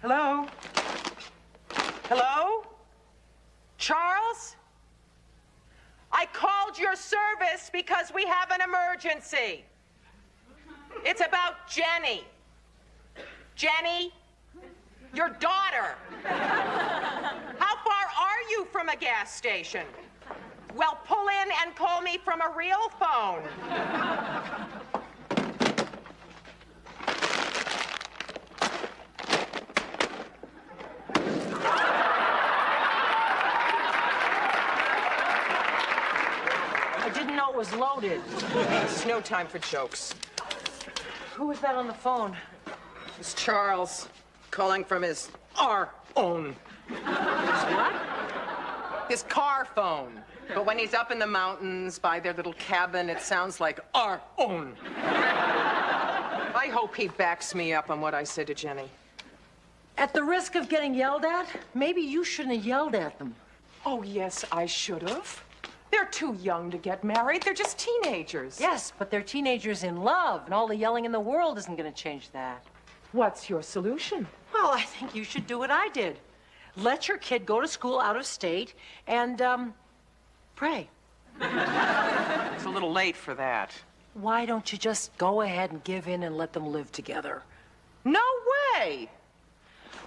Hello? Hello? Charles? I called your service because we have an emergency. It's about Jenny. Jenny, your daughter. How far are you from a gas station? Well, pull in and call me from a real phone. I didn't know it was loaded. There's no time for jokes. Who was that on the phone? It's Charles, calling from our own. What? His car phone. But when he's up in the mountains by their little cabin, it sounds like our own. I hope he backs me up on what I said to Jenny. At the risk of getting yelled at, maybe you shouldn't have yelled at them. Oh, yes, I should have. They're too young to get married. They're just teenagers. Yes, but they're teenagers in love, and all the yelling in the world isn't going to change that. What's your solution? Well, I think you should do what I did. Let your kid go to school out of state and, pray. It's a little late for that. Why don't you just go ahead and give in and let them live together? No way!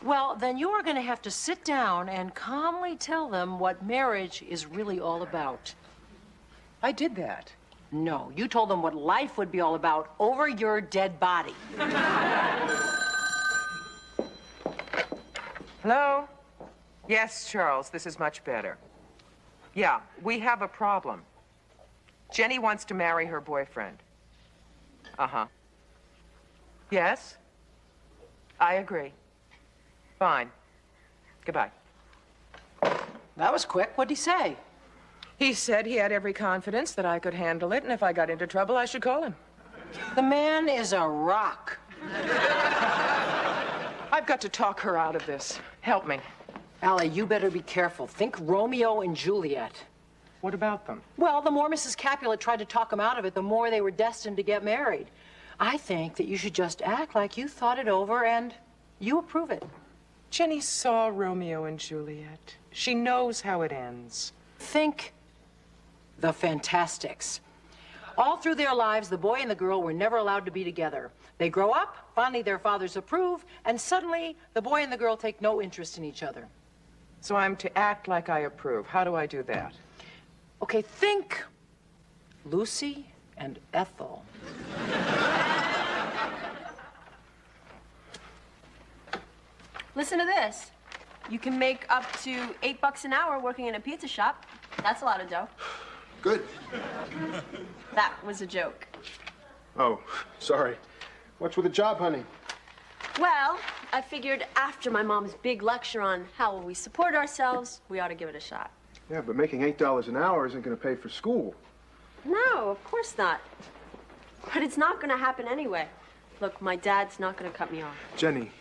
Well, then you are going to have to sit down and calmly tell them what marriage is really all about. I did that. No, you told them what life would be all about over your dead body. Hello? Yes, Charles, this is much better. Yeah, we have a problem. Jenny wants to marry her boyfriend. Uh-huh. Yes? I agree. Fine. Goodbye. That was quick. What'd he say? He said he had every confidence that I could handle it, and if I got into trouble, I should call him. The man is a rock. I've got to talk her out of this. Help me. Allie, you better be careful. Think Romeo and Juliet. What about them? Well, the more Mrs. Capulet tried to talk them out of it, the more they were destined to get married. I think that you should just act like you thought it over and you approve it. Jenny saw Romeo and Juliet. She knows how it ends. Think the Fantastics. All through their lives, the boy and the girl were never allowed to be together. They grow up, finally their fathers approve, and suddenly the boy and the girl take no interest in each other. So I'm to act like I approve. How do I do that? Okay, think Lucy and Ethel. Listen to this. You can make up to $8 an hour working in a pizza shop. That's a lot of dough. Good. That was a joke. Oh, sorry. What's with the job, honey? Well, I figured after my mom's big lecture on how will we support ourselves, we ought to give it a shot. Yeah, but making $8 an hour isn't going to pay for school. No, of course not. But it's not going to happen anyway. Look, my dad's not going to cut me off. Jenny,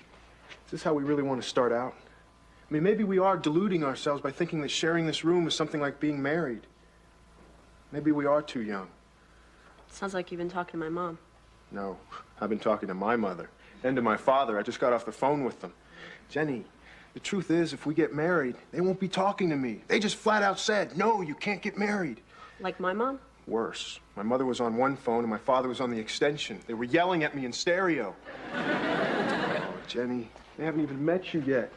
Is this how we really want to start out? I mean, maybe we are deluding ourselves by thinking that sharing this room is something like being married. Maybe we are too young. Sounds like you've been talking to my mom. No, I've been talking to my mother and to my father. I just got off the phone with them. Jenny, the truth is, if we get married, they won't be talking to me. They just flat out said, no, you can't get married. Like my mom? Worse. My mother was on one phone and my father was on the extension. They were yelling at me in stereo. Oh, Jenny, they haven't even met you yet.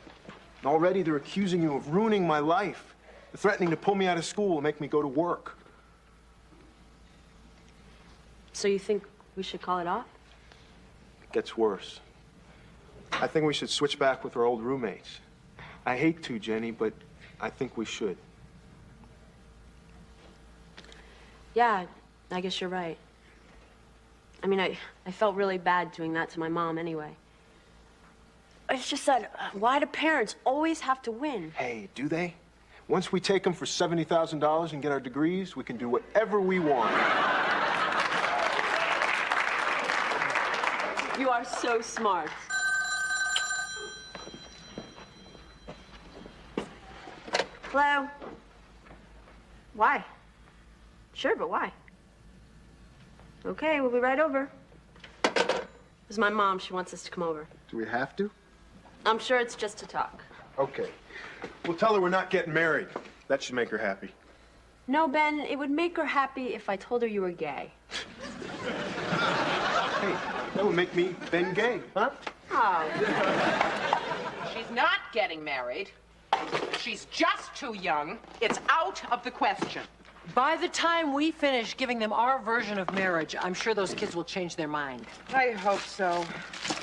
And already they're accusing you of ruining my life. They're threatening to pull me out of school and make me go to work. So you think we should call it off? It gets worse. I think we should switch back with our old roommates. I hate to, Jenny, but I think we should. Yeah, I guess you're right. I mean, I felt really bad doing that to my mom anyway. It's just that, why do parents always have to win? Hey, do they? Once we take them for $70,000 and get our degrees, we can do whatever we want. You are so smart. Hello? Why? Sure, but why? Okay, we'll be right over. This is my mom. She wants us to come over. Do we have to? I'm sure it's just to talk. Okay. We'll tell her we're not getting married. That should make her happy. No, Ben, it would make her happy if I told her you were gay. Hey, that would make me Ben gay, huh? Oh. She's not getting married. She's just too young. It's out of the question. By the time we finish giving them our version of marriage, I'm sure those kids will change their mind. I hope so.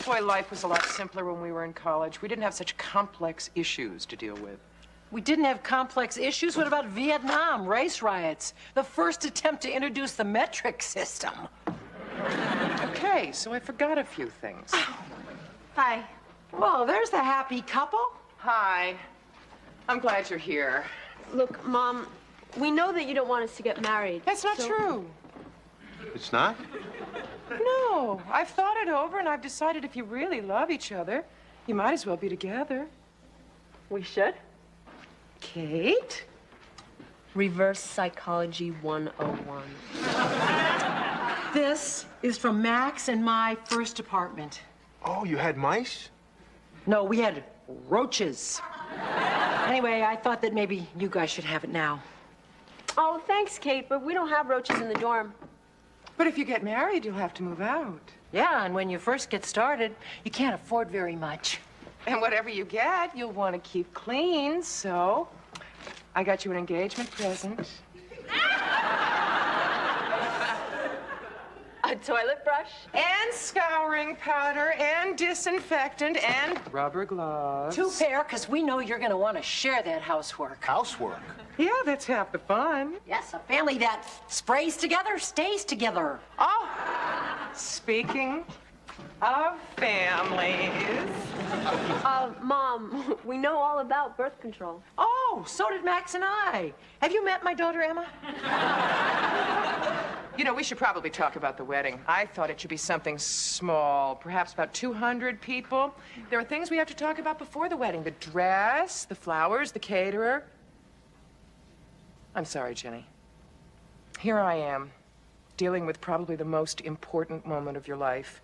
Boy, life was a lot simpler when we were in college. We didn't have such complex issues to deal with. We didn't have complex issues. What about Vietnam, race riots, the first attempt to introduce the metric system? Okay, so I forgot a few things. Hi. Well, there's the happy couple. Hi. I'm glad you're here. Look, Mom, we know that you don't want us to get married. That's not true. It's not? No, I've thought it over and I've decided if you really love each other, you might as well be together. We should? Kate? Reverse Psychology 101. This is from Max and my first apartment. Oh, you had mice? No, we had roaches. Anyway, I thought that maybe you guys should have it now. Oh, thanks, Kate, but we don't have roaches in the dorm. But if you get married, you'll have to move out. Yeah, and when you first get started, you can't afford very much. And whatever you get, you'll want to keep clean, so I got you an engagement present. A toilet brush? And scouring powder, and disinfectant, and rubber gloves. 2 pair, because we know you're going to want to share that housework. Housework? Yeah, that's half the fun. Yes, a family that sprays together stays together. Oh, speaking of families. Mom, we know all about birth control. Oh, so did Max and I. Have you met my daughter, Emma? You know, we should probably talk about the wedding. I thought it should be something small, perhaps about 200 people. There are things we have to talk about before the wedding. The dress, the flowers, the caterer. I'm sorry, Jenny. Here I am, dealing with probably the most important moment of your life.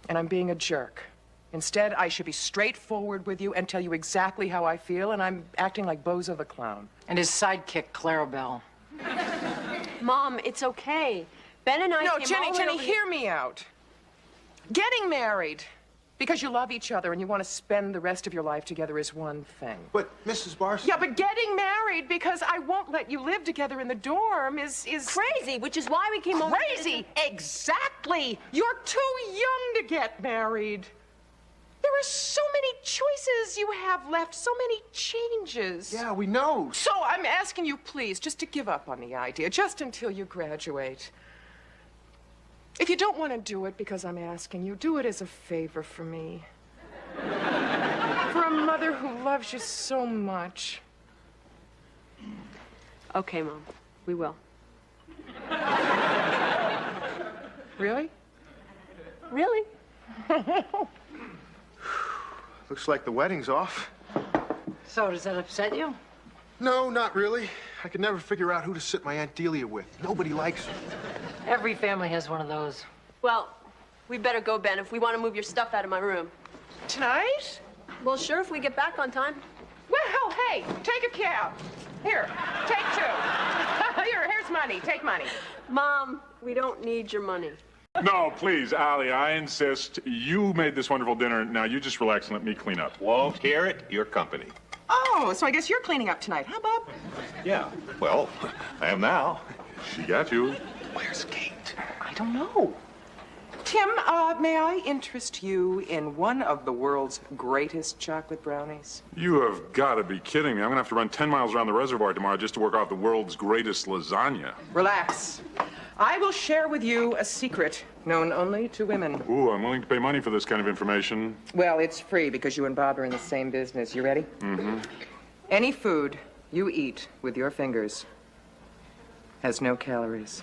And I'm being a jerk. Instead, I should be straightforward with you and tell you exactly how I feel, and I'm acting like Bozo the Clown. And his sidekick, Clarabelle. Mom, it's okay. Ben and I No, came Jenny, all the way Jenny, over hear me out. Getting married because you love each other and you want to spend the rest of your life together is one thing. But, Mrs. Barson... Yeah, but getting married because I won't let you live together in the dorm is... crazy, which is why we came over... Crazy! Exactly! You're too young to get married. There are so many choices you have left, so many changes. Yeah, we know. So I'm asking you, please, just to give up on the idea, just until you graduate. If you don't want to do it because I'm asking you, do it as a favor for me. For a mother who loves you so much. Okay, Mom, we will. Really? Really? looks like the wedding's off. So, does that upset you? No, not really. I could never figure out who to sit my Aunt Delia with. Nobody likes her. Every family has one of those. Well, we better go, Ben, if we want to move your stuff out of my room. Tonight? Well, sure, if we get back on time. Well, hey, take a cab. Here, take 2. Here's money. Take money. Mom, we don't need your money. No, please, Allie, I insist. You made this wonderful dinner. Now you just relax and let me clean up. Won't hear it. Your company. Oh, so I guess you're cleaning up tonight, huh, Bob? Yeah. Well, I am now. She got you. Where's Kate? I don't know. Tim, may I interest you in one of the world's greatest chocolate brownies? You have got to be kidding me. I'm going to have to run 10 miles around the reservoir tomorrow just to work off the world's greatest lasagna. Relax. I will share with you a secret known only to women. Ooh, I'm willing to pay money for this kind of information. Well, it's free because you and Bob are in the same business. You ready? Mm-hmm. Any food you eat with your fingers has no calories.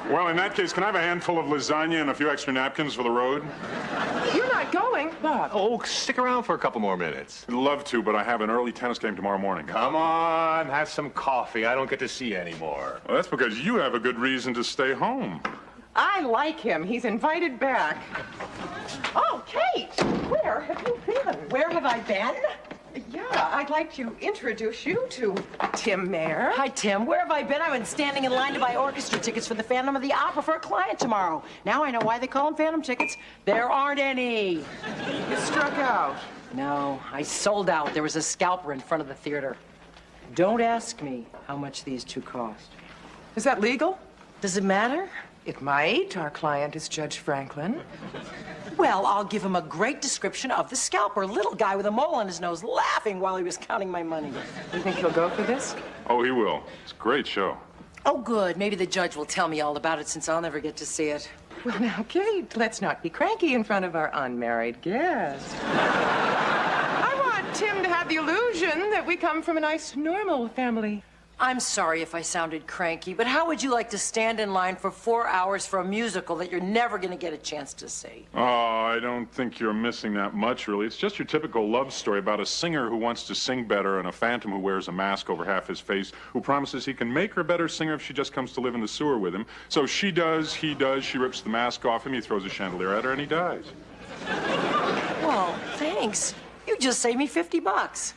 Well, in that case, can I have a handful of lasagna and a few extra napkins for the road? You're not going, Bob. Oh, stick around for a couple more minutes. I'd love to, but I have an early tennis game tomorrow morning. Come on, have some coffee. I don't get to see you anymore. Well, that's because you have a good reason to stay home. I like him. He's invited back. Oh, Kate, where have you been? Where have I been? Yeah, I'd like to introduce you to Tim Mayer. Hi, Tim. Where have I been? I've been standing in line to buy orchestra tickets for the Phantom of the Opera for a client tomorrow. Now I know why they call them Phantom tickets. There aren't any. You struck out. No, I sold out. There was a scalper in front of the theater. Don't ask me how much these 2 cost. Is that legal? Does it matter? It might. Our client is Judge Franklin. Well, I'll give him a great description of the scalper. A little guy with a mole on his nose laughing while he was counting my money. You think he'll go for this? Oh, he will. It's a great show. Oh, good. Maybe the judge will tell me all about it since I'll never get to see it. Well, now, Kate, let's not be cranky in front of our unmarried guest. I want Tim to have the illusion that we come from a nice, normal family. I'm sorry if I sounded cranky, but how would you like to stand in line for 4 hours for a musical that you're never going to get a chance to see? Oh, I don't think you're missing that much, really. It's just your typical love story about a singer who wants to sing better and a phantom who wears a mask over half his face who promises he can make her a better singer if she just comes to live in the sewer with him. So she does, he does, she rips the mask off him, he throws a chandelier at her, and he dies. Well, thanks. You just saved me $50.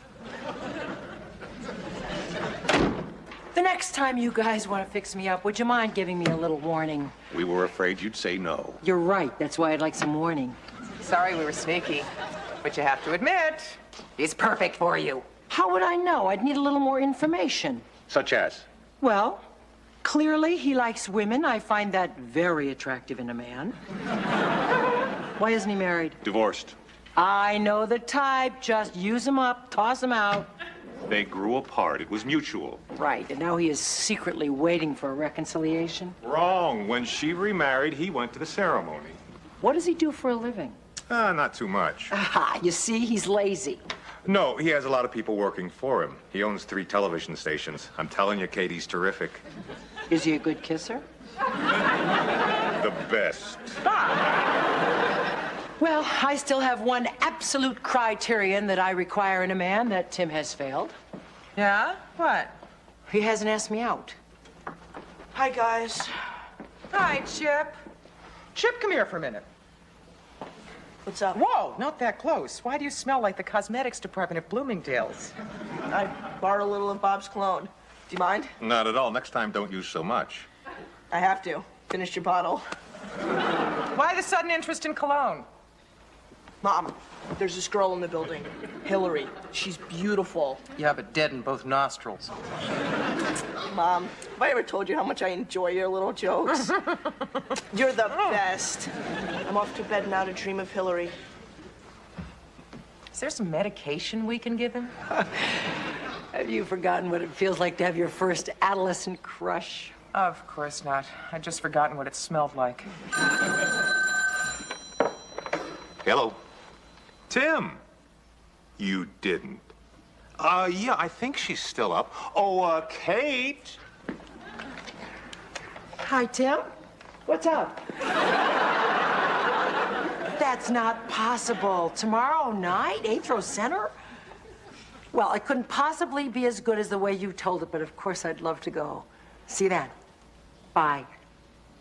The next time you guys want to fix me up, would you mind giving me a little warning? We were afraid you'd say no. You're right. That's why I'd like some warning. Sorry we were sneaky, but you have to admit, he's perfect for you. How would I know? I'd need a little more information. Such as? Well, clearly he likes women. I find that very attractive in a man. Why isn't he married? Divorced. I know the type. Just use him up, toss him out. They grew apart. It was mutual. Right, and now he is secretly waiting for a reconciliation? Wrong. When she remarried, he went to the ceremony. What does he do for a living? Not too much. Aha, you see, he's lazy. No, he has a lot of people working for him. He owns 3 television stations. I'm telling you, Kate, he's terrific. Is he a good kisser? The best. Well, I still have one absolute criterion that I require in a man that Tim has failed. Yeah? What? He hasn't asked me out. Hi, guys. Hi, Chip. Chip, come here for a minute. What's up? Whoa, not that close. Why do you smell like the cosmetics department at Bloomingdale's? I borrowed a little of Bob's cologne. Do you mind? Not at all. Next time, don't use so much. I have to. Finish your bottle. Why the sudden interest in cologne? Mom, there's this girl in the building, Hillary. She's beautiful. Yeah, but dead in both nostrils. Mom, have I ever told you how much I enjoy your little jokes? You're the best. I'm off to bed now to dream of Hillary. Is there some medication we can give him? Have you forgotten what it feels like to have your first adolescent crush? Of course not. I'd just forgotten what it smelled like. Hello. Tim. You didn't. Yeah, I think she's still up. Oh, Kate. Hi, Tim. What's up? That's not possible. Tomorrow night, 8th row center? Well, it couldn't possibly be as good as the way you told it, but of course I'd love to go. See you then. Bye.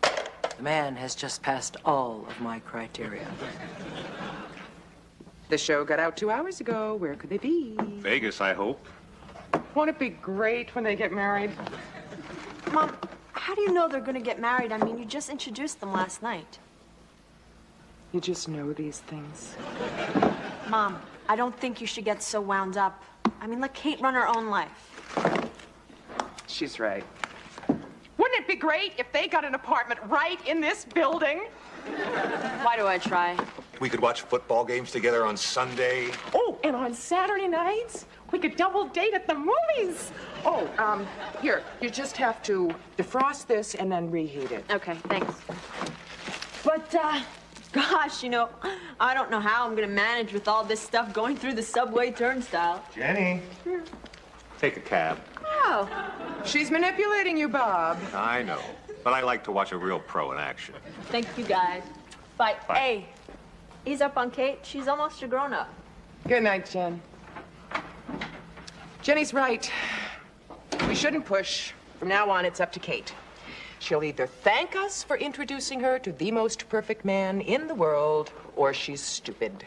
The man has just passed all of my criteria. The show got out 2 hours ago. Where could they be? Vegas, I hope. Won't it be great when they get married? Mom, how do you know they're gonna get married? I mean, you just introduced them last night. You just know these things. Mom, I don't think you should get so wound up. I mean, let Kate run her own life. She's right. Wouldn't it be great if they got an apartment right in this building? Why do I try? We could watch football games together on Sunday. Oh, and on Saturday nights, we could double date at the movies. Oh, here, you just have to defrost this and then reheat it. Okay, thanks. But, gosh, you know, I don't know how I'm gonna manage with all this stuff going through the subway turnstile. Jenny, take a cab. Oh. She's manipulating you, Bob. I know, but I like to watch a real pro in action. Thank you, guys. Bye. Bye. Hey, ease up on Kate. She's almost a grown-up. Good night, Jen. Jenny's right. We shouldn't push. From now on, it's up to Kate. She'll either thank us for introducing her to the most perfect man in the world, or she's stupid.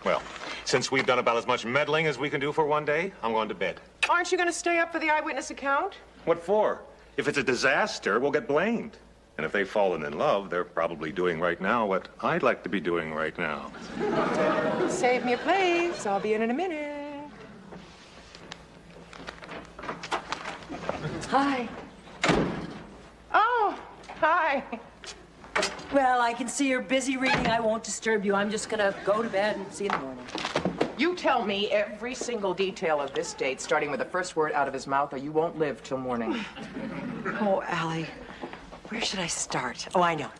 Well, since we've done about as much meddling as we can do for one day, I'm going to bed. Aren't you going to stay up for the eyewitness account? What for? If it's a disaster, we'll get blamed. And if they've fallen in love, they're probably doing right now what I'd like to be doing right now. Save me a place. I'll be in a minute. Hi. Oh, hi. Well, I can see you're busy reading. I won't disturb you. I'm just gonna go to bed and see you in the morning. You tell me every single detail of this date, starting with the first word out of his mouth, or you won't live till morning. Oh, Allie, where should I start? Oh, I know.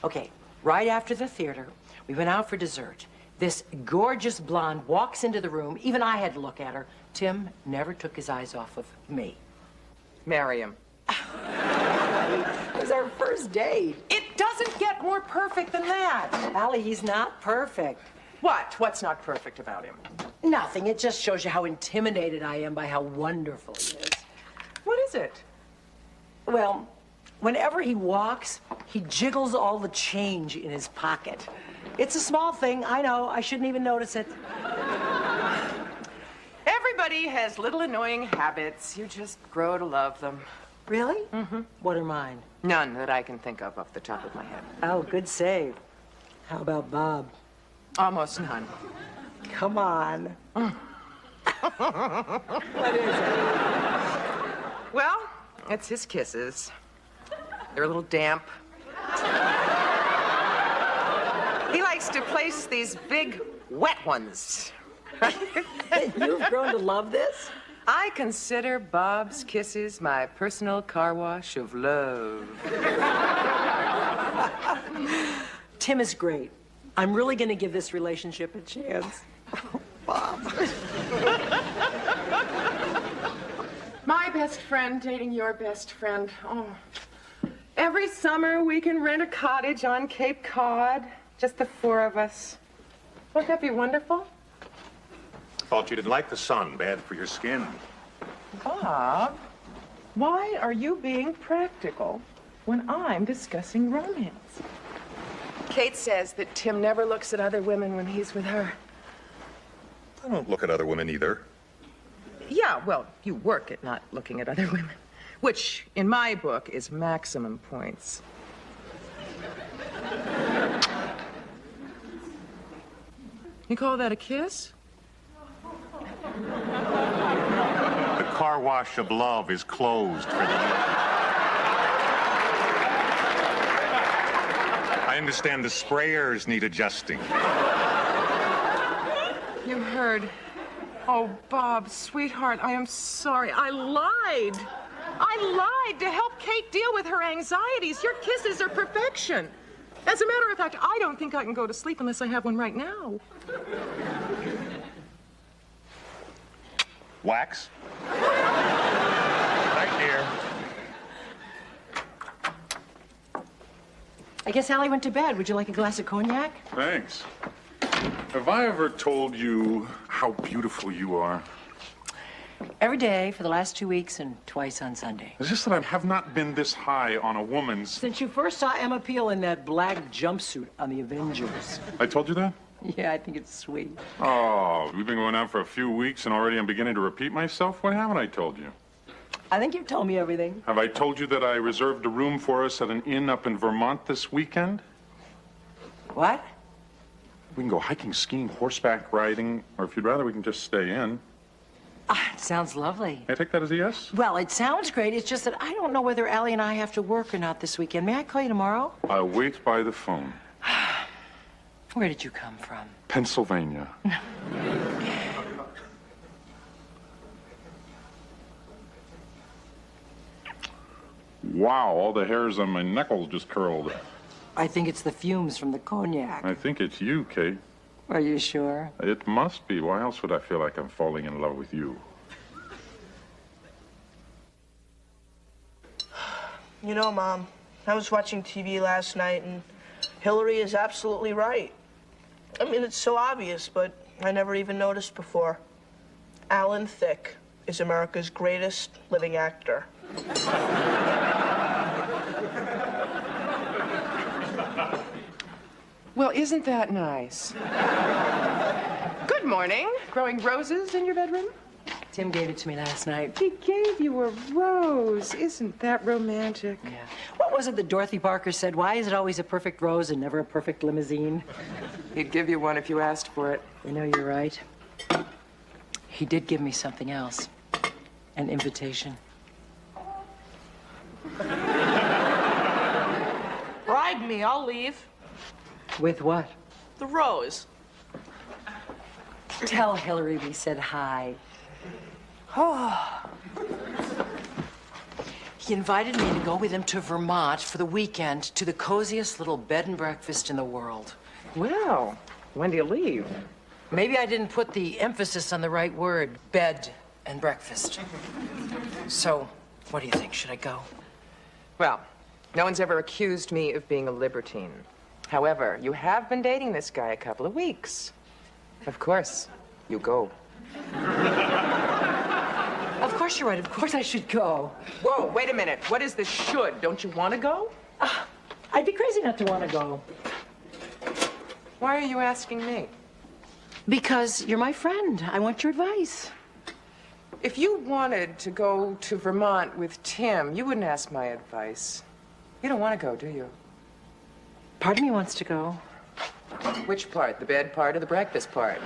Okay, right after the theater, we went out for dessert. This gorgeous blonde walks into the room. Even I had to look at her. Tim never took his eyes off of me. Marry him. It was our first date. It doesn't get more perfect than that. Allie, he's not perfect. What? What's not perfect about him? Nothing. It just shows you how intimidated I am by how wonderful he is. What is it? Well, whenever he walks, he jiggles all the change in his pocket. It's a small thing, I know. I shouldn't even notice it. Everybody has little annoying habits. You just grow to love them. Really? Mm-hmm. What are mine? None that I can think of off the top of my head. Oh, good save. How about Bob? Almost none. Come on. What is it? Well, it's his kisses. They're a little damp. He likes to place these big, wet ones. You've grown to love this? I consider Bob's kisses my personal car wash of love. Tim is great. I'm really going to give this relationship a chance. Oh, Bob. My best friend dating your best friend. Oh. Every summer we can rent a cottage on Cape Cod. Just the four of us. Won't that be wonderful? Thought you didn't like the sun. Bad for your skin. Bob, why are you being practical when I'm discussing romance? Kate says that Tim never looks at other women when he's with her. I don't look at other women either. Yeah, well, you work at not looking at other women, which, in my book, is maximum points. You call that a kiss? The car wash of love is closed for the year. I understand the sprayers need adjusting. You heard. Oh, Bob, sweetheart, I am sorry. I lied. I lied to help Kate deal with her anxieties. Your kisses are perfection. As a matter of fact, I don't think I can go to sleep unless I have one right now. Wax? Right here. I guess Allie went to bed. Would you like a glass of cognac? Thanks. Have I ever told you how beautiful you are? Every day for the last 2 weeks and twice on Sunday. It's just that I have not been this high on a woman's... Since you first saw Emma Peel in that black jumpsuit on The Avengers. I told you that? Yeah, I think it's sweet. Oh, we've been going out for a few weeks and already I'm beginning to repeat myself? What haven't I told you? I think you've told me everything. Have I told you that I reserved a room for us at an inn up in Vermont this weekend? What? We can go hiking, skiing, horseback riding, or if you'd rather, we can just stay in. It sounds lovely. Can I take that as a yes? Well, it sounds great. It's just that I don't know whether Allie and I have to work or not this weekend. May I call you tomorrow? I'll wait by the phone. Where did you come from? Pennsylvania. Wow, all the hairs on my knuckles just curled. I think it's the fumes from the cognac. I think it's you, Kate. Are you sure? It must be. Why else would I feel like I'm falling in love with you? You know, Mom, I was watching TV last night, and Hillary is absolutely right. I mean, it's so obvious, but I never even noticed before. Alan Thicke is America's greatest living actor. Well, isn't that nice? Good morning. Growing roses in your bedroom? Tim gave it to me last night. He gave you a rose. Isn't that romantic? Yeah. What was it that Dorothy Parker said? Why is it always a perfect rose and never a perfect limousine? He'd give you one if you asked for it. You know, you're right. He did give me something else. An invitation. Bribe me, I'll leave. With what? The rose. Tell Hillary we said hi. Oh. He invited me to go with him to Vermont for the weekend to the coziest little bed and breakfast in the world. Well, when do you leave? Maybe I didn't put the emphasis on the right word, bed and breakfast. So, what do you think? Should I go? Well, no one's ever accused me of being a libertine. However, you have been dating this guy a couple of weeks. Of course, you go. Of course you're right. Of course I should go. Whoa, wait a minute. What is this should? Don't you want to go? I'd be crazy not to want to go. Why are you asking me? Because you're my friend. I want your advice. If you wanted to go to Vermont with Tim, you wouldn't ask my advice. You don't want to go, do you? Part of me wants to go. Which part? The bed part or the breakfast part?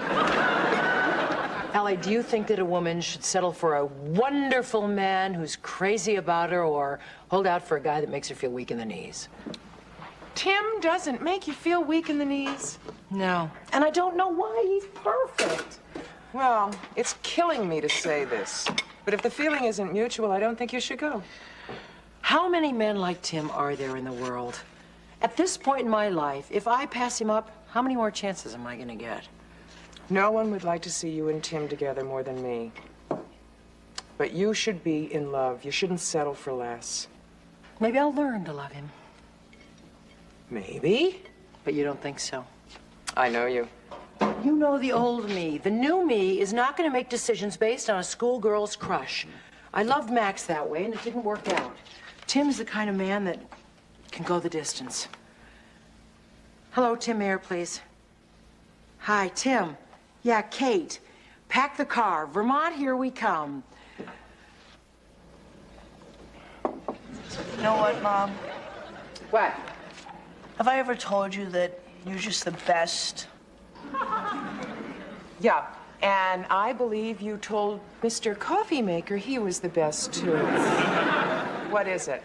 Allie, do you think that a woman should settle for a wonderful man who's crazy about her or hold out for a guy that makes her feel weak in the knees? Tim doesn't make you feel weak in the knees. No. And I don't know why. He's perfect. Well, it's killing me to say this, but if the feeling isn't mutual, I don't think you should go. How many men like Tim are there in the world? At this point in my life, if I pass him up, how many more chances am I going to get? No one would like to see you and Tim together more than me. But you should be in love. You shouldn't settle for less. Maybe I'll learn to love him. Maybe. But you don't think so? I know you. You know the old me. The new me is not going to make decisions based on a schoolgirl's crush. I loved Max that way, and it didn't work out. Tim's the kind of man that can go the distance. Hello, Tim Mayer, please. Hi, Tim. Yeah, Kate. Pack the car. Vermont, here we come. You know what, Mom? What? Have I ever told you that you're just the best? Yeah, and I believe you told Mr. Coffee Maker he was the best, too. What is it?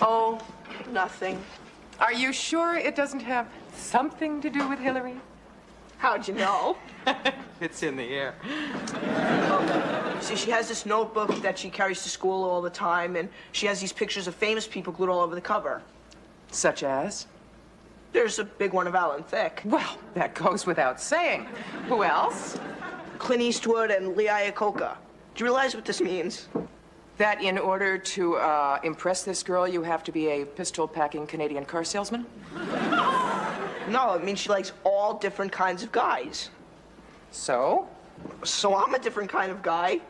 Oh, nothing. Are you sure it doesn't have something to do with Hillary? How'd you know? It's in the air. See, she has this notebook that she carries to school all the time, and she has these pictures of famous people glued all over the cover. Such as? There's a big one of Alan Thicke. Well, that goes without saying. Who else? Clint Eastwood and Lee Iacocca. Do you realize what this means? That in order to impress this girl, you have to be a pistol-packing Canadian car salesman? No, it means she likes all different kinds of guys. So? So I'm a different kind of guy.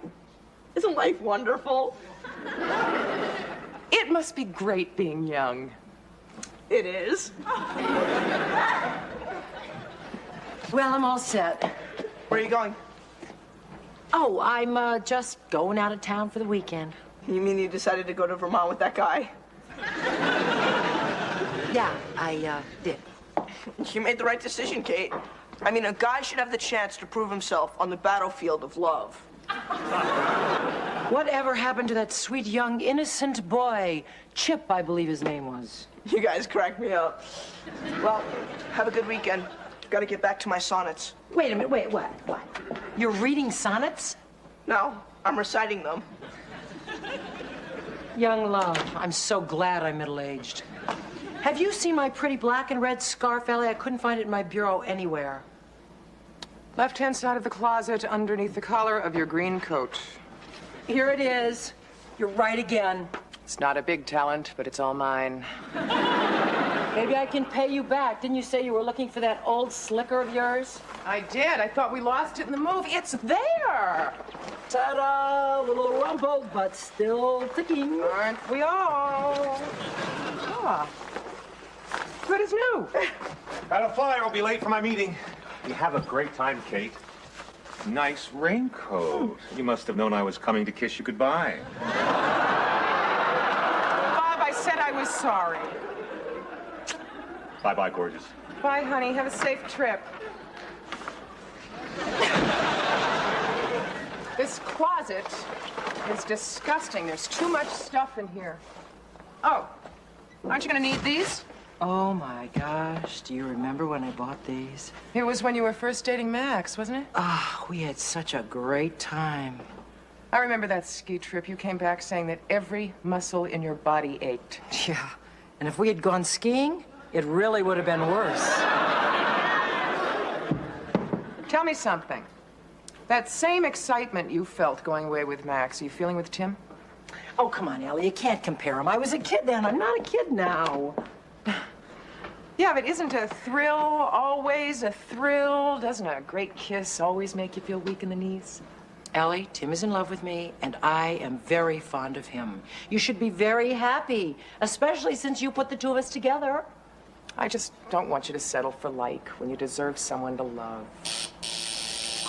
Isn't life wonderful? It must be great being young. It is. Well, I'm all set. Where are you going? Oh, I'm just going out of town for the weekend. You mean you decided to go to Vermont with that guy? Yeah, I did. You made the right decision, Kate. I mean, a guy should have the chance to prove himself on the battlefield of love. Whatever happened to that sweet young innocent boy? Chip, I believe his name was. You guys crack me up. Well, have a good weekend. Gotta get back to my sonnets. Wait a minute, wait, what? You're reading sonnets? No, I'm reciting them. Young love, I'm so glad I'm middle-aged. Have you seen my pretty black and red scarf, Ellie? I couldn't find it in my bureau anywhere. Left-hand side of the closet, underneath the collar of your green coat. Here it is. You're right again. It's not a big talent, but it's all mine. Maybe I can pay you back. Didn't you say you were looking for that old slicker of yours? I did. I thought we lost it in the movie. It's there! Ta-da! A little rumpled, but still ticking. Aren't we all? Ah. Good as new. Gotta fly, I'll be late for my meeting. You have a great time, Kate. Nice raincoat. You must have known I was coming to kiss you goodbye. Bob, I said I was sorry. Bye-bye, gorgeous. Bye, honey. Have a safe trip. This closet is disgusting. There's too much stuff in here. Oh, aren't you going to need these? Oh, my gosh. Do you remember when I bought these? It was when you were first dating Max, wasn't it? Ah, we had such a great time. I remember that ski trip. You came back saying that every muscle in your body ached. Yeah. And if we had gone skiing, it really would have been worse. Tell me something. That same excitement you felt going away with Max, are you feeling with Tim? Oh, come on, Ellie. You can't compare him. I was a kid then. I'm not a kid now. Yeah, but isn't a thrill always a thrill? Doesn't a great kiss always make you feel weak in the knees? Ellie, Tim is in love with me, and I am very fond of him. You should be very happy, especially since you put the two of us together. I just don't want you to settle for like when you deserve someone to love.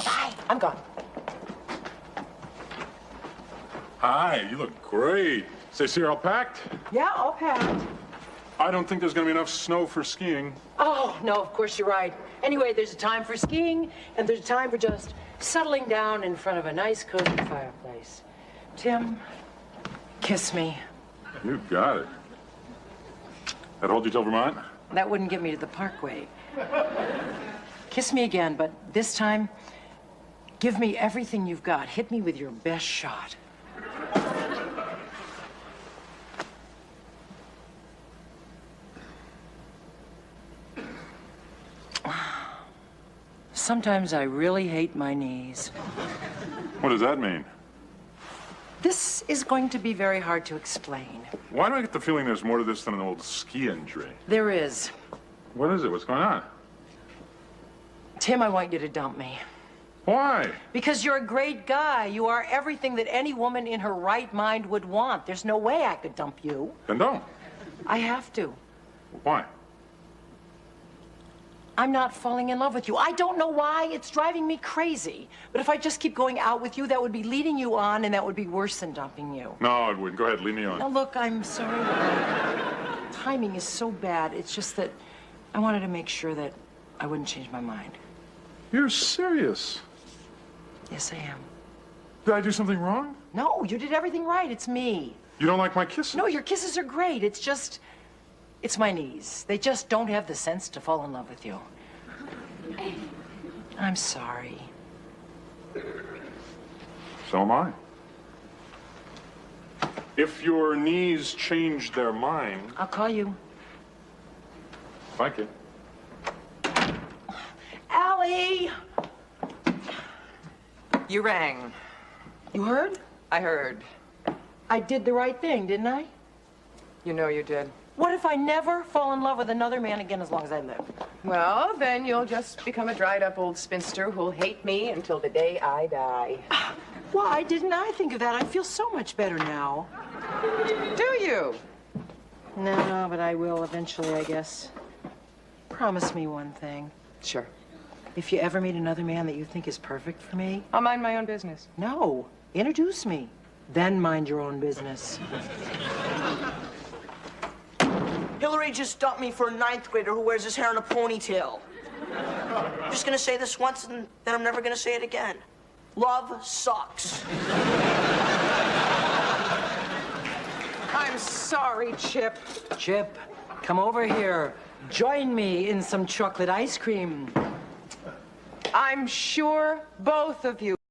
Bye. I'm gone. Hi, you look great. Say, so you're all packed? Yeah, all packed. I don't think there's going to be enough snow for skiing. Oh, no, of course you're right. Anyway, there's a time for skiing, and there's a time for just settling down in front of a nice, cozy fireplace. Tim, kiss me. You got it. That hold you till Vermont? That wouldn't get me to the Parkway. Kiss me again, but this time, give me everything you've got. Hit me with your best shot. Sometimes I really hate my knees. What does that mean? This is going to be very hard to explain. Why do I get the feeling there's more to this than an old ski injury? There is. What is it? What's going on? Tim, I want you to dump me. Why? Because you're a great guy. You are everything that any woman in her right mind would want. There's no way I could dump you. Then don't. I have to. Why? I'm not falling in love with you. I don't know why. It's driving me crazy. But if I just keep going out with you, that would be leading you on, and that would be worse than dumping you. No, it wouldn't. Go ahead, lead me on. Now, look, I'm sorry. But timing is so bad. It's just that I wanted to make sure that I wouldn't change my mind. You're serious? Yes, I am. Did I do something wrong? No, you did everything right. It's me. You don't like my kisses? No, your kisses are great. It's just... it's my knees. They just don't have the sense to fall in love with you. I'm sorry. So am I. If your knees change their mind... I'll call you. Like it. Allie! You rang. You heard? I heard. I did the right thing, didn't I? You know you did. What if I never fall in love with another man again as long as I live? Well, then you'll just become a dried-up old spinster who'll hate me until the day I die. Why didn't I think of that? I feel so much better now. Do you? No, but I will eventually, I guess. Promise me one thing. Sure. If you ever meet another man that you think is perfect for me... I'll mind my own business. No. Introduce me. Then mind your own business. Hillary just dumped me for a 9th grader who wears his hair in a ponytail. I'm just gonna say this once, and then I'm never gonna say it again. Love sucks. I'm sorry, Chip. Chip, come over here. Join me in some chocolate ice cream. I'm sure both of you